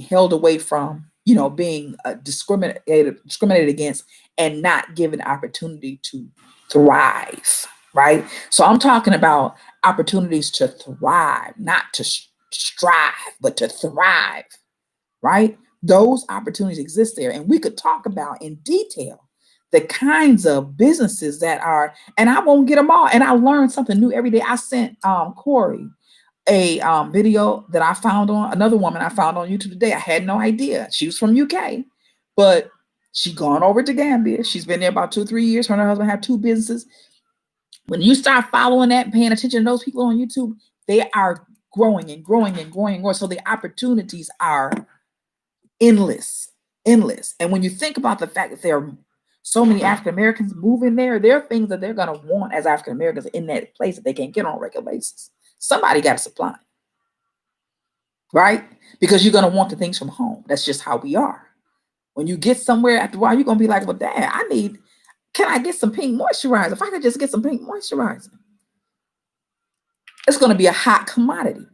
held away from. You know, being discriminated against and not given opportunity to thrive. Right. So I'm talking about opportunities to thrive, not to strive, but to thrive. Right. Those opportunities exist there. And we could talk about in detail the kinds of businesses that are, and I won't get them all. And I learned something new every day. I sent Corey a video that I found on another woman I found on YouTube today. I had no idea. She was from UK, but she gone over to Gambia. She's been there about 2-3 years. Her and her husband have 2 businesses. When you start following that and paying attention to those people on YouTube, they are growing and growing and growing and growing. So the opportunities are endless. And when you think about the fact that there are so many African Americans moving there are things that they're going to want as African Americans in that place that they can't get on a regular basis. Somebody got to supply, right? Because you're going to want the things from home. That's just how we are. When you get somewhere after a while, you're going to be like, well, Dad, can I get some pink moisturizer? If I could just get some pink moisturizer. It's going to be a hot commodity,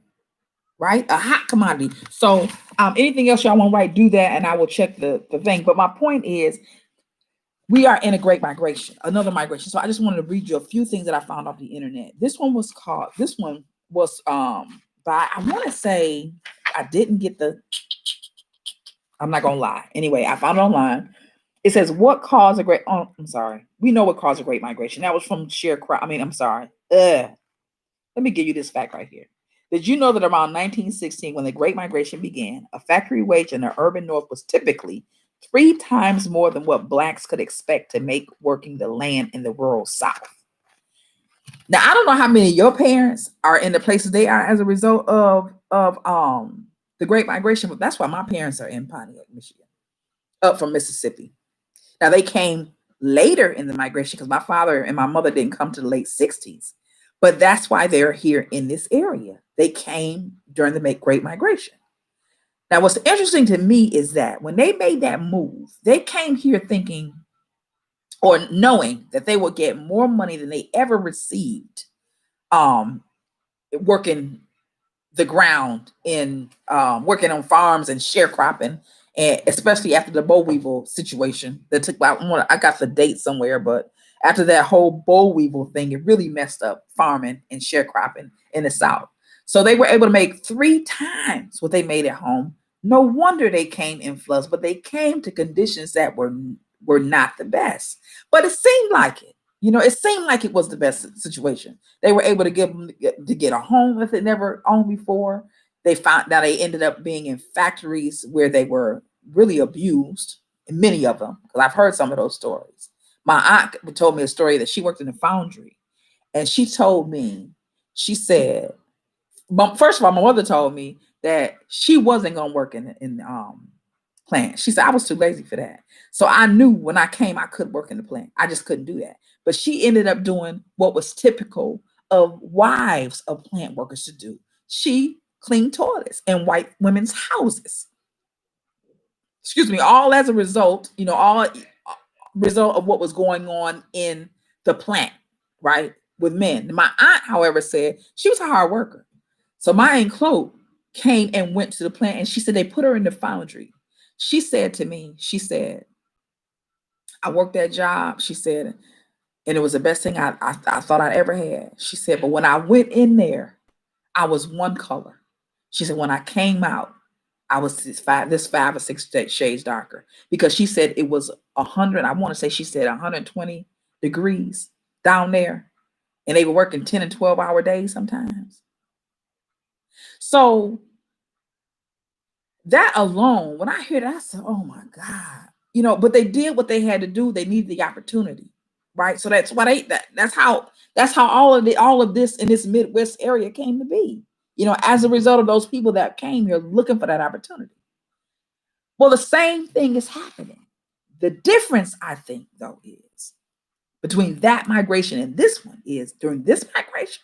right? A hot commodity. So anything else y'all want to write, do that, and I will check the thing. But my point is, we are in a great migration, another migration. So I just wanted to read you a few things that I found off the internet. This one was by, I want to say, I didn't get I'm not going to lie. Anyway, I found it online. It says, what caused a great, I'm sorry. We know what caused a great migration. That was from I'm sorry. Let me give you this fact right here. Did you know that around 1916, when the Great Migration began, a factory wage in the urban north was typically 3 times more than what blacks could expect to make working the land in the rural South? Now, I don't know how many of your parents are in the places they are as a result of the Great Migration, but that's why my parents are in Pontiac, Michigan, up from Mississippi. Now, they came later in the migration because my father and my mother didn't come to the late 60s. But that's why they're here in this area. They came during the Great Migration. Now, what's interesting to me is that when they made that move, they came here thinking or knowing that they would get more money than they ever received working the ground in working on farms and sharecropping, and especially after the boll weevil situation that took about, I got the date somewhere, but after that whole boll weevil thing, it really messed up farming and sharecropping in the South. So they were able to make 3 times what they made at home. No wonder they came in floods, but they came to conditions that were not the best. But it seemed like it. You know, it seemed like it was the best situation. They were able to get a home that they never owned before. They ended up being in factories where they were really abused, and many of them, because I've heard some of those stories. My aunt told me a story that she worked in a foundry, and she told me, she said, first of all, my mother told me that she wasn't going to work in plant. She said, I was too lazy for that. So I knew when I came, I could work in the plant. I just couldn't do that. But she ended up doing what was typical of wives of plant workers to do. She cleaned toilets in white women's houses. Excuse me, all as a result, all result of what was going on in the plant, right, with men. My aunt, however, said she was a hard worker. So my Aunt Claude, came and went to the plant, and she said they put her in the foundry. She said to me, she said, I worked that job, she said, and it was the best thing I thought I'd ever had. She said, but when I went in there, I was one color. She said, when I came out, I was this 5 or 6 shades darker, because she said it was 100. I want to say she said 120 degrees down there, and they were working 10 and 12-hour days sometimes. So that alone, when I hear that, I said, oh my God, but they did what they had to do. They needed the opportunity, right? So that's why that's how all of this in this Midwest area came to be, as a result of those people that came here looking for that opportunity. Well, the same thing is happening. The difference, I think, though, is between that migration and this one is during this migration,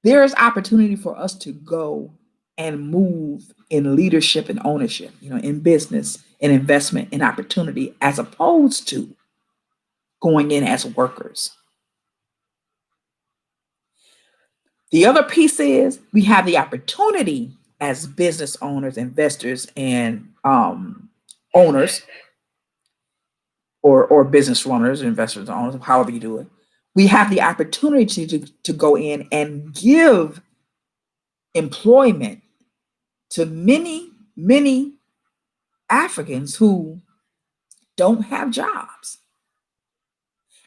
there is opportunity for us to go and move in leadership and ownership, in business and investment and opportunity, as opposed to going in as workers. The other piece is we have the opportunity as business owners, investors, and owners, or business runners, investors, owners, however you do it. We have the opportunity to go in and give employment to many, many Africans who don't have jobs.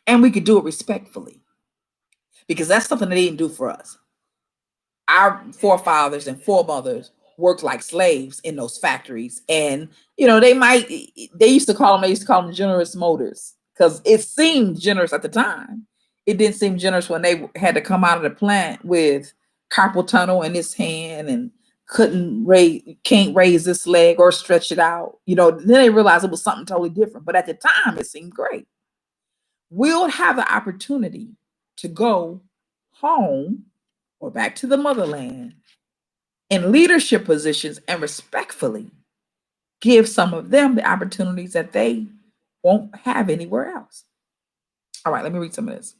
And we could do it respectfully, because that's something they didn't do for us. Our forefathers and foremothers worked like slaves in those factories. And, they used to call them generous motors, because it seemed generous at the time. It didn't seem generous when they had to come out of the plant with carpal tunnel in his hand and can't raise this leg or stretch it out. Then they realized it was something totally different. But at the time, it seemed great. We'll have the opportunity to go home or back to the motherland in leadership positions and respectfully give some of them the opportunities that they won't have anywhere else. All right, let me read some of this.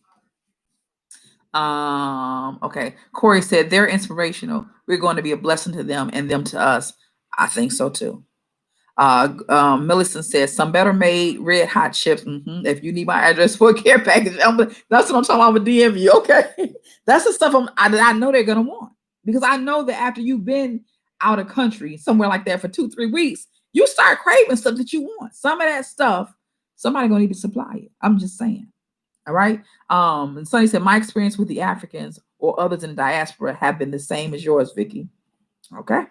Okay. Corey said they're inspirational. We're going to be a blessing to them and them to us. I think so too. Millicent says some better made red hot chips. If you need my address for a care package, that's what I'm talking about with DM you. Okay. That's the stuff I know they're going to want, because I know that after you've been out of country somewhere like that for 2-3 weeks, you start craving stuff that you want. Some of that stuff, somebody going to need to supply it. I'm just saying. All right. And Sonny said, my experience with the Africans or others in the diaspora have been the same as yours, Vicky. Okay.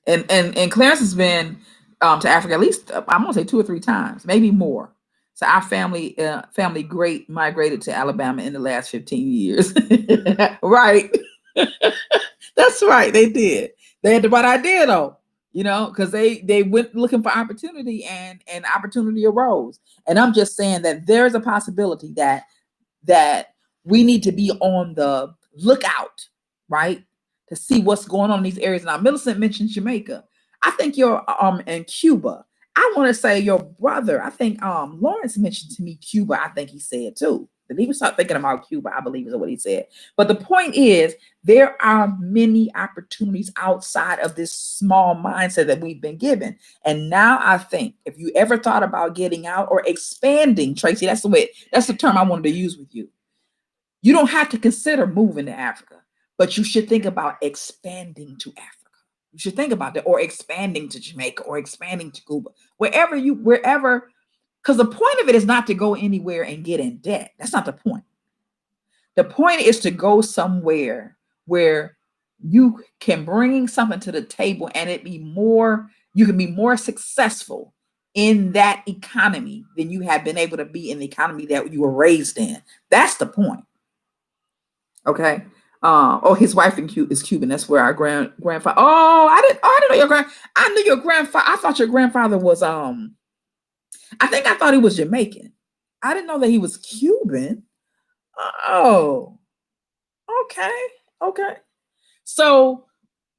And Clarence has been to Africa at least, I'm gonna say 2 or 3 times, maybe more. So our family migrated to Alabama in the last 15 years. Right. That's right. They did. They had the right idea though, because they went looking for opportunity, and opportunity arose. And I'm just saying that there's a possibility that we need to be on the lookout, right, to see what's going on in these areas. Now, Millicent mentioned Jamaica. I think you're in Cuba. I want to say your brother, I think Lawrence mentioned to me Cuba. I think he said too. Did he even start thinking about Cuba? I believe is what he said. But the point is, there are many opportunities outside of this small mindset that we've been given. And now I think if you ever thought about getting out or expanding, Tracy, that's the term I wanted to use with you. You don't have to consider moving to Africa, but you should think about expanding to Africa. You should think about that, or expanding to Jamaica, or expanding to Cuba, wherever, because the point of it is not to go anywhere and get in debt. That's not the point. The point is to go somewhere where you can bring something to the table, and you can be more successful in that economy than you have been able to be in the economy that you were raised in. That's the point. Okay. His wife is Cuban. That's where our grandfather. I didn't know your I knew your grandfather. I thought your grandfather was I thought he was Jamaican. I didn't know that he was Cuban. Oh, okay. So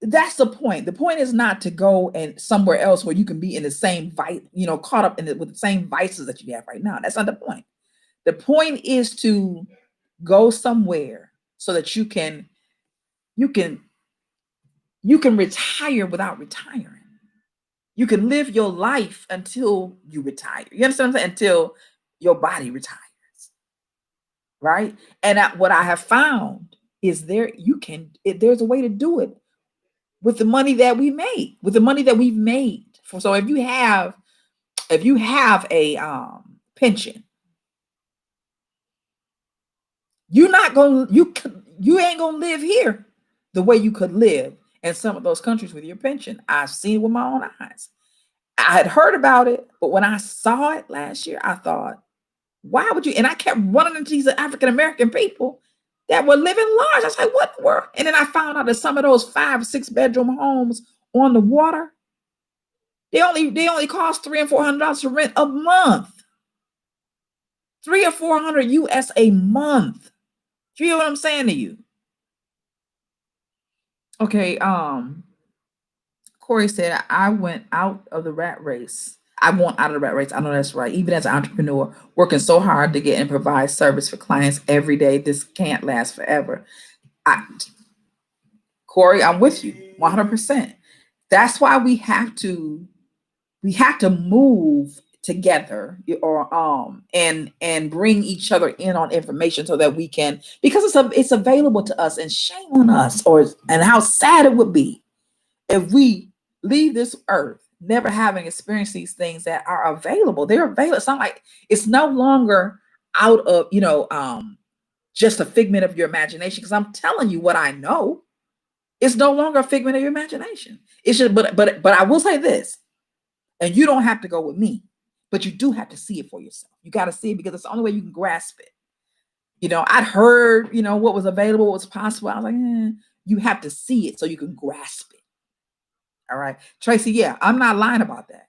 that's the point. The point is not to go and somewhere else where you can be in the same caught up in it with the same vices that you have right now. That's not the point. The point is to go somewhere so that you can You can retire without retiring. You can live your life until you retire. You understand what I'm saying? Until your body retires. Right? And what I have found is there's a way to do it with the money that we made, with the money that we've made. So if you have a pension, you ain't gonna live here the way you could live in some of those countries with your pension. I've seen it with my own eyes. I had heard about it, but when I saw it last year, I thought, why would you? And I kept running into these African American people that were living large. I was like, what the world? And then I found out that some of those 5-6 bedroom homes on the water, they only cost $300 and $400 to rent a month. $300 or $400 US a month. Do you hear what I'm saying to you? Okay, Corey said, I went out of the rat race. I want out of the rat race. I know that's right. Even as an entrepreneur, working so hard to get and provide service for clients every day, this can't last forever. Corey, I'm with you 100%. That's why we have to move together, or and bring each other in on information so that we can, because it's available to us, and shame on us, and how sad it would be if we leave this earth never having experienced these things that are available. They're available. It's not like it's no longer out of just a figment of your imagination, because I'm telling you what I know. It's no longer a figment of your imagination. It's just, but I will say this, and you don't have to go with me, but you do have to see it for yourself. You got to see it, because it's the only way you can grasp it. I'd heard, what was available, what was possible. I was like, you have to see it so you can grasp it. All right, Tracy. Yeah, I'm not lying about that.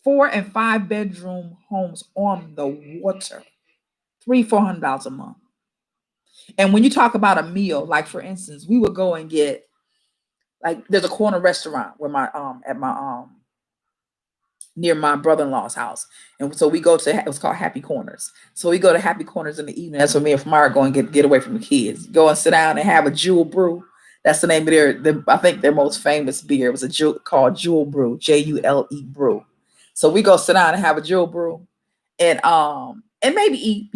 4 and 5 bedroom homes on the water, $300-$400 a month. And when you talk about a meal, like for instance, we would go and get, like, there's a corner restaurant where near my brother-in-law's house. And so we go to, it was called Happy Corners. So we go to Happy Corners in the evening. That's where me and Famara go and get away from the kids. Go and sit down and have a Jewel Brew. That's the name of I think their most famous beer. It was called Jewel Brew, Jule Brew. So we go sit down and have a Jewel Brew, and maybe eat,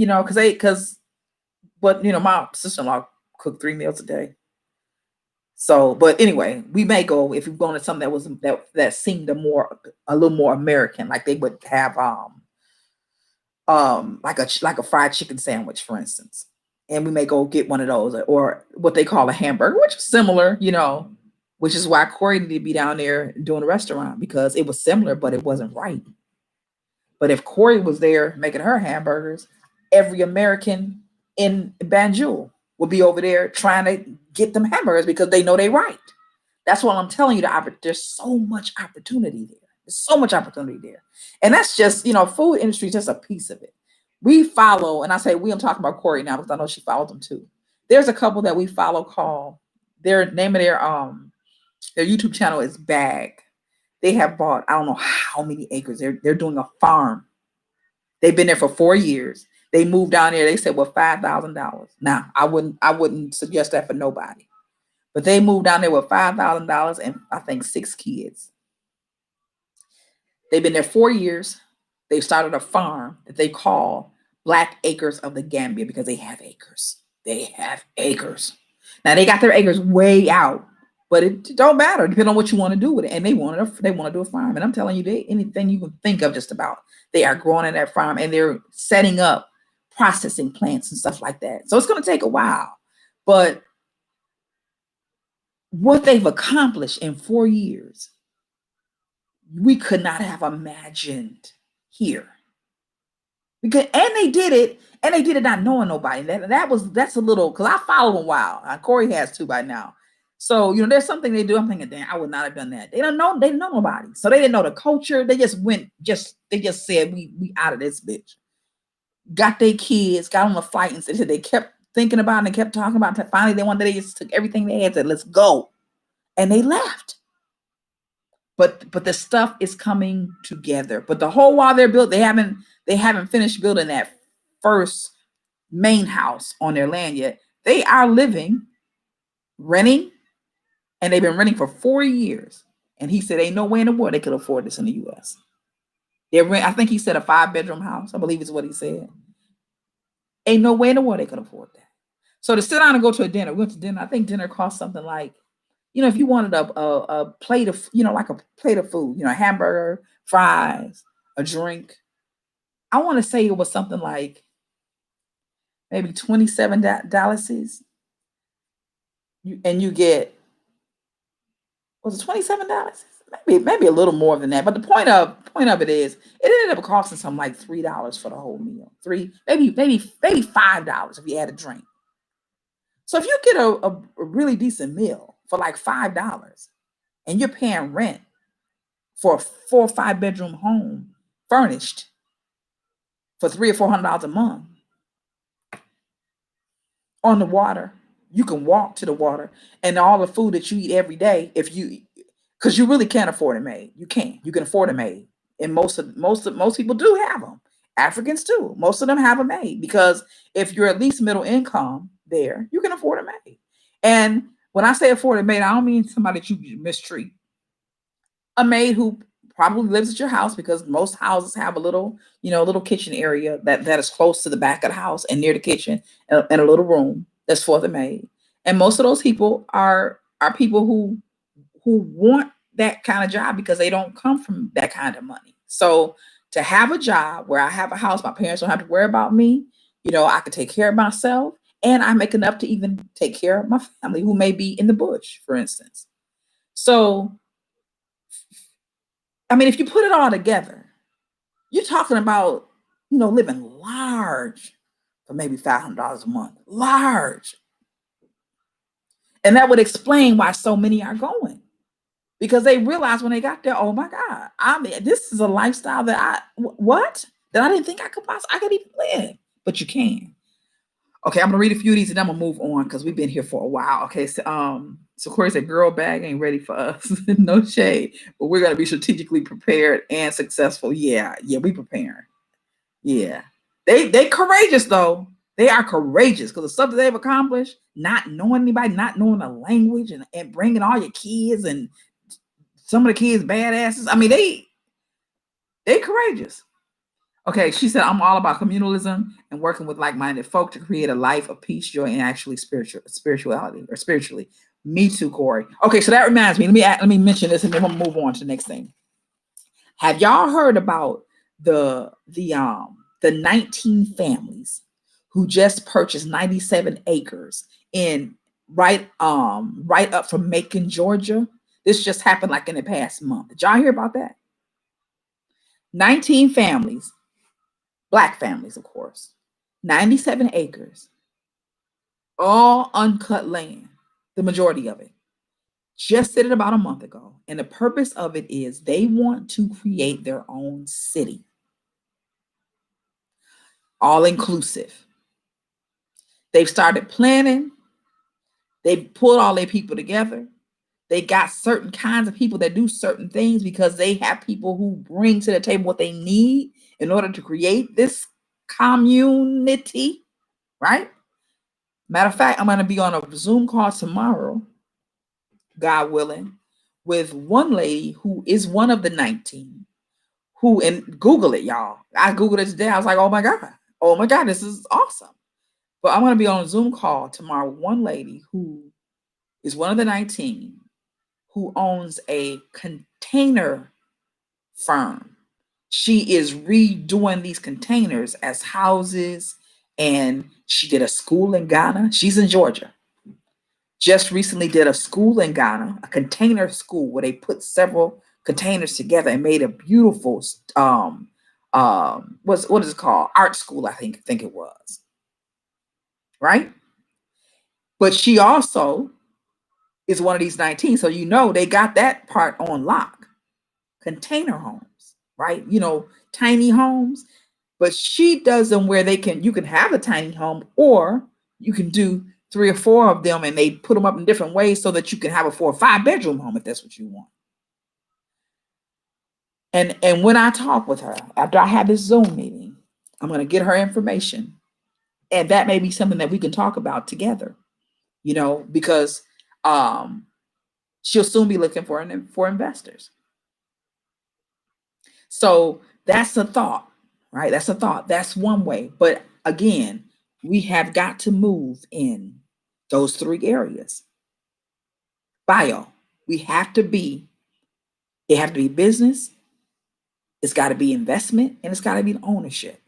but my sister-in-law cooked 3 meals a day. So, but anyway, we may go, if we're going to something that seemed a little more American, like they would have like a fried chicken sandwich, for instance, and we may go get one of those, or what they call a hamburger, which is similar, which is why Corey needed to be down there doing a restaurant, because it was similar, but it wasn't right. But if Corey was there making her hamburgers, every American in Banjul will be over there trying to get them hamburgers because they know they're right. That's what I'm telling you. There's so much opportunity there. There's so much opportunity there. And that's just, food industry is just a piece of it. We follow, and I say I'm talking about Corey now because I know she followed them too. There's a couple that we follow called, their name of their YouTube channel is Bag. They have bought, I don't know how many acres. They're doing a farm. They've been there for 4 years. They moved down there. They said, well, $5,000. Now, I wouldn't suggest that for nobody. But they moved down there with $5,000 and I think 6 kids. They've been there 4 years. They started a farm that they call Black Acres of the Gambia, because they have acres. They have acres. Now, they got their acres way out, but it don't matter, depending on what you want to do with it. And they want to do a farm. And I'm telling you, anything you can think of, just about, they are growing in that farm, and they're setting up processing plants and stuff like that. So it's going to take a while, but what they've accomplished in 4 years, we could not have imagined here. And they did it not knowing nobody. That's a little, because I followed them a while. Corey has too by now. So, there's something they do. I'm thinking, damn, I would not have done that. They didn't know nobody. So they didn't know the culture. They just said, we out of this bitch. Got their kids, got on the flight, and said they kept thinking about it and kept talking about it. Finally, they just took everything they had and said, let's go. And they left. But the stuff is coming together. But the whole while they're built, they haven't finished building that first main house on their land yet. They are living, renting, And they've been renting for 4 years. And he said, ain't no way in the world they could afford this in the U.S. I think he said a 5-bedroom house. I believe is what he said. Ain't no way in the world they could afford that. So to sit down and go to a dinner, we went to dinner. I think dinner cost something like, if you wanted a plate of, like a plate of food, a hamburger, fries, a drink, I want to say it was something like maybe $27. And you get, was it $27? Maybe a little more than that. But the point of it is, it ended up costing something like $3 for the whole meal. Maybe $5 if you add a drink. So if you get a really decent meal for like $5 and you're paying rent for a 4 or 5 bedroom home furnished for $300 or $400 a month on the water, you can walk to the water, and all the food that you eat every day, because you really can't afford a maid. You can afford a maid, and most people do have them. Africans too. Most of them have a maid, because if you're at least middle income there, you can afford a maid. And when I say afford a maid, I don't mean somebody that you mistreat. A maid who probably lives at your house, because most houses have a little kitchen area that is close to the back of the house and near the kitchen, and a little room that's for the maid. And most of those people are people who want that kind of job because they don't come from that kind of money. So to have a job where I have a house, my parents don't have to worry about me, I can take care of myself, and I make enough to even take care of my family who may be in the bush, for instance. So I mean, if you put it all together, you're talking about, living large for maybe $500 a month, large. And that would explain why so many are going, because they realize when they got there, oh my God, I mean, this is a lifestyle that I didn't think I could even live, but you can. Okay, I'm gonna read a few of these and then I'm gonna move on because we've been here for a while. Okay, so Corey said, "Girl, bag ain't ready for us." No shade, but we're gonna be strategically prepared and successful. Yeah, we preparing. Yeah, they courageous though. They are courageous because the stuff that they've accomplished, not knowing anybody, not knowing the language, and bringing all your kids, and some of the kids badasses. I mean, they courageous. Okay, she said, "I'm all about communalism and working with like-minded folk to create a life of peace, joy, and actually spirituality or spiritually." Me too, Corey. Okay, so that reminds me. Let me mention this, and then we'll move on to the next thing. Have y'all heard about the 19 families who just purchased 97 acres in right up from Macon, Georgia? This just happened like in the past month. Did y'all hear about that? 19 families. Black families, of course, 97 acres, all uncut land, the majority of it. Just did it about a month ago. And the purpose of it is they want to create their own city. All inclusive. They've started planning. They've pulled all their people together. They got certain kinds of people that do certain things because they have people who bring to the table what they need in order to create this community, right? Matter of fact, I'm going to be on a Zoom call tomorrow, God willing, with one lady who is one of the 19 and Google it, y'all. I Googled it today. I was like, oh my God, this is awesome. But I'm going to be on a Zoom call tomorrow with one lady who is one of the 19 who owns a container firm. She is redoing these containers as houses, and she did a school in Ghana. She's in Georgia. Just recently did a school in Ghana, a container school where they put several containers together and made a beautiful what is it called? Art school, I think it was. Right? But she also is one of these 19. So they got that part on lock. Container homes, right? Tiny homes. But she does them where you can have a tiny home, or you can do 3 or 4 of them and they put them up in different ways so that you can have a 4 or 5 bedroom home if that's what you want. And when I talk with her, after I have this Zoom meeting, I'm going to get her information. And that may be something that we can talk about together, because She'll soon be looking for investors. So that's a thought, right? That's a thought. That's one way. But again, we have got to move in those 3 areas. Bio, we have to be, it have to be business, it's got to be investment, and it's got to be ownership.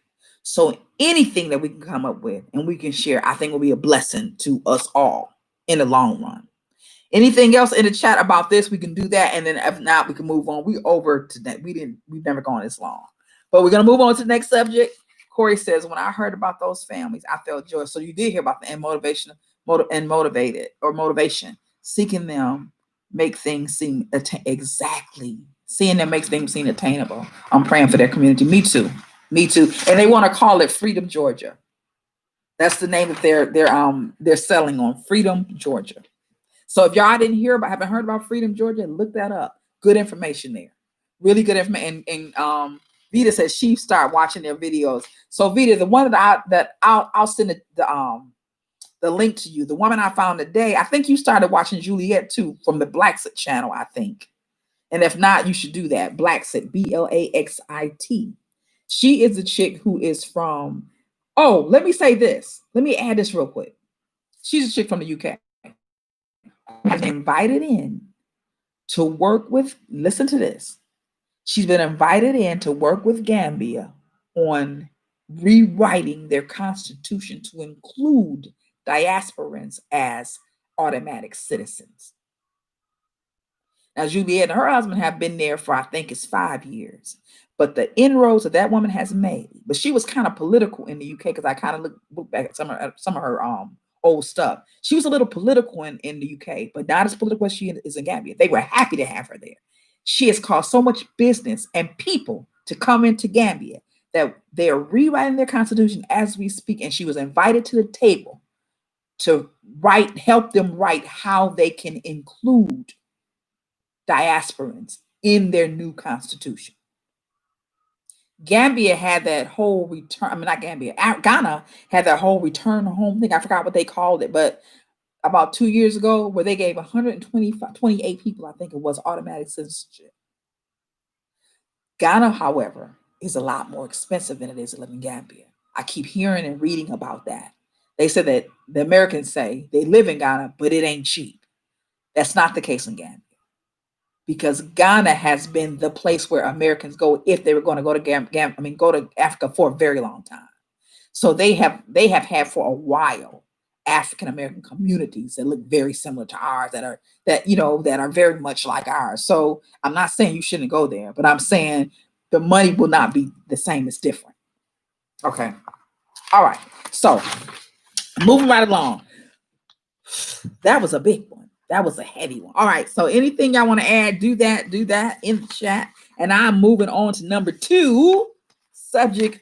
So anything that we can come up with and we can share, I think will be a blessing to us all in the long run. Anything else in the chat about this, we can do that. And then if not, we can move on. We over to that. We've never gone this long. But we're going to move on to the next subject. Corey says, when I heard about those families, I felt joy. So you did hear about the motivation. Seeking them make things seem exactly. Seeing them makes things seem attainable. I'm praying for their community. Me too. Me too. And they want to call it Freedom, Georgia. That's the name that they're selling on, Freedom, Georgia. So if y'all haven't heard about Freedom, Georgia, look that up. Good information there. Really good information. And Vita says she start watching their videos. So Vita, the one that I'll send the link to you. The woman I found today, I think you started watching Juliet too from the Blaxit channel, I think. And if not, you should do that. Blaxit, Blaxit. She is a chick who is from, let me say this. Let me add this real quick. She's a chick from the UK. Has been invited in to work with, listen to this. She's been invited in to work with Gambia on rewriting their constitution to include diasporans as automatic citizens. Now, Juliet and her husband have been there for, I think it's 5 years. But the inroads that that woman has made, but she was kind of political in the UK because I kind of look back at some of her old stuff. She was a little political in the UK, but not as political as she is in Gambia. They were happy to have her there. She has caused so much business and people to come into Gambia that they are rewriting their constitution as we speak. And she was invited to the table to help them write how they can include diasporans in their new constitution. Gambia had that whole Ghana had that whole return home thing. I forgot what they called it, but about 2 years ago, where they gave 128 people, I think it was, automatic citizenship. Ghana, however, is a lot more expensive than it is to live in Gambia. I keep hearing and reading about that. They said that the Americans say they live in Ghana, but it ain't cheap. That's not the case in Gambia, because Ghana has been the place where Americans go if they were going to go to go to Africa for a very long time. So they have had for a while African American communities that look very similar to ours, that are very much like ours. So I'm not saying you shouldn't go there, but I'm saying the money will not be the same. It's different. Okay. All right. So moving right along. That was a big one. That was a heavy one. All right. So anything y'all want to add, do that in the chat. And I'm moving on to number 2, subject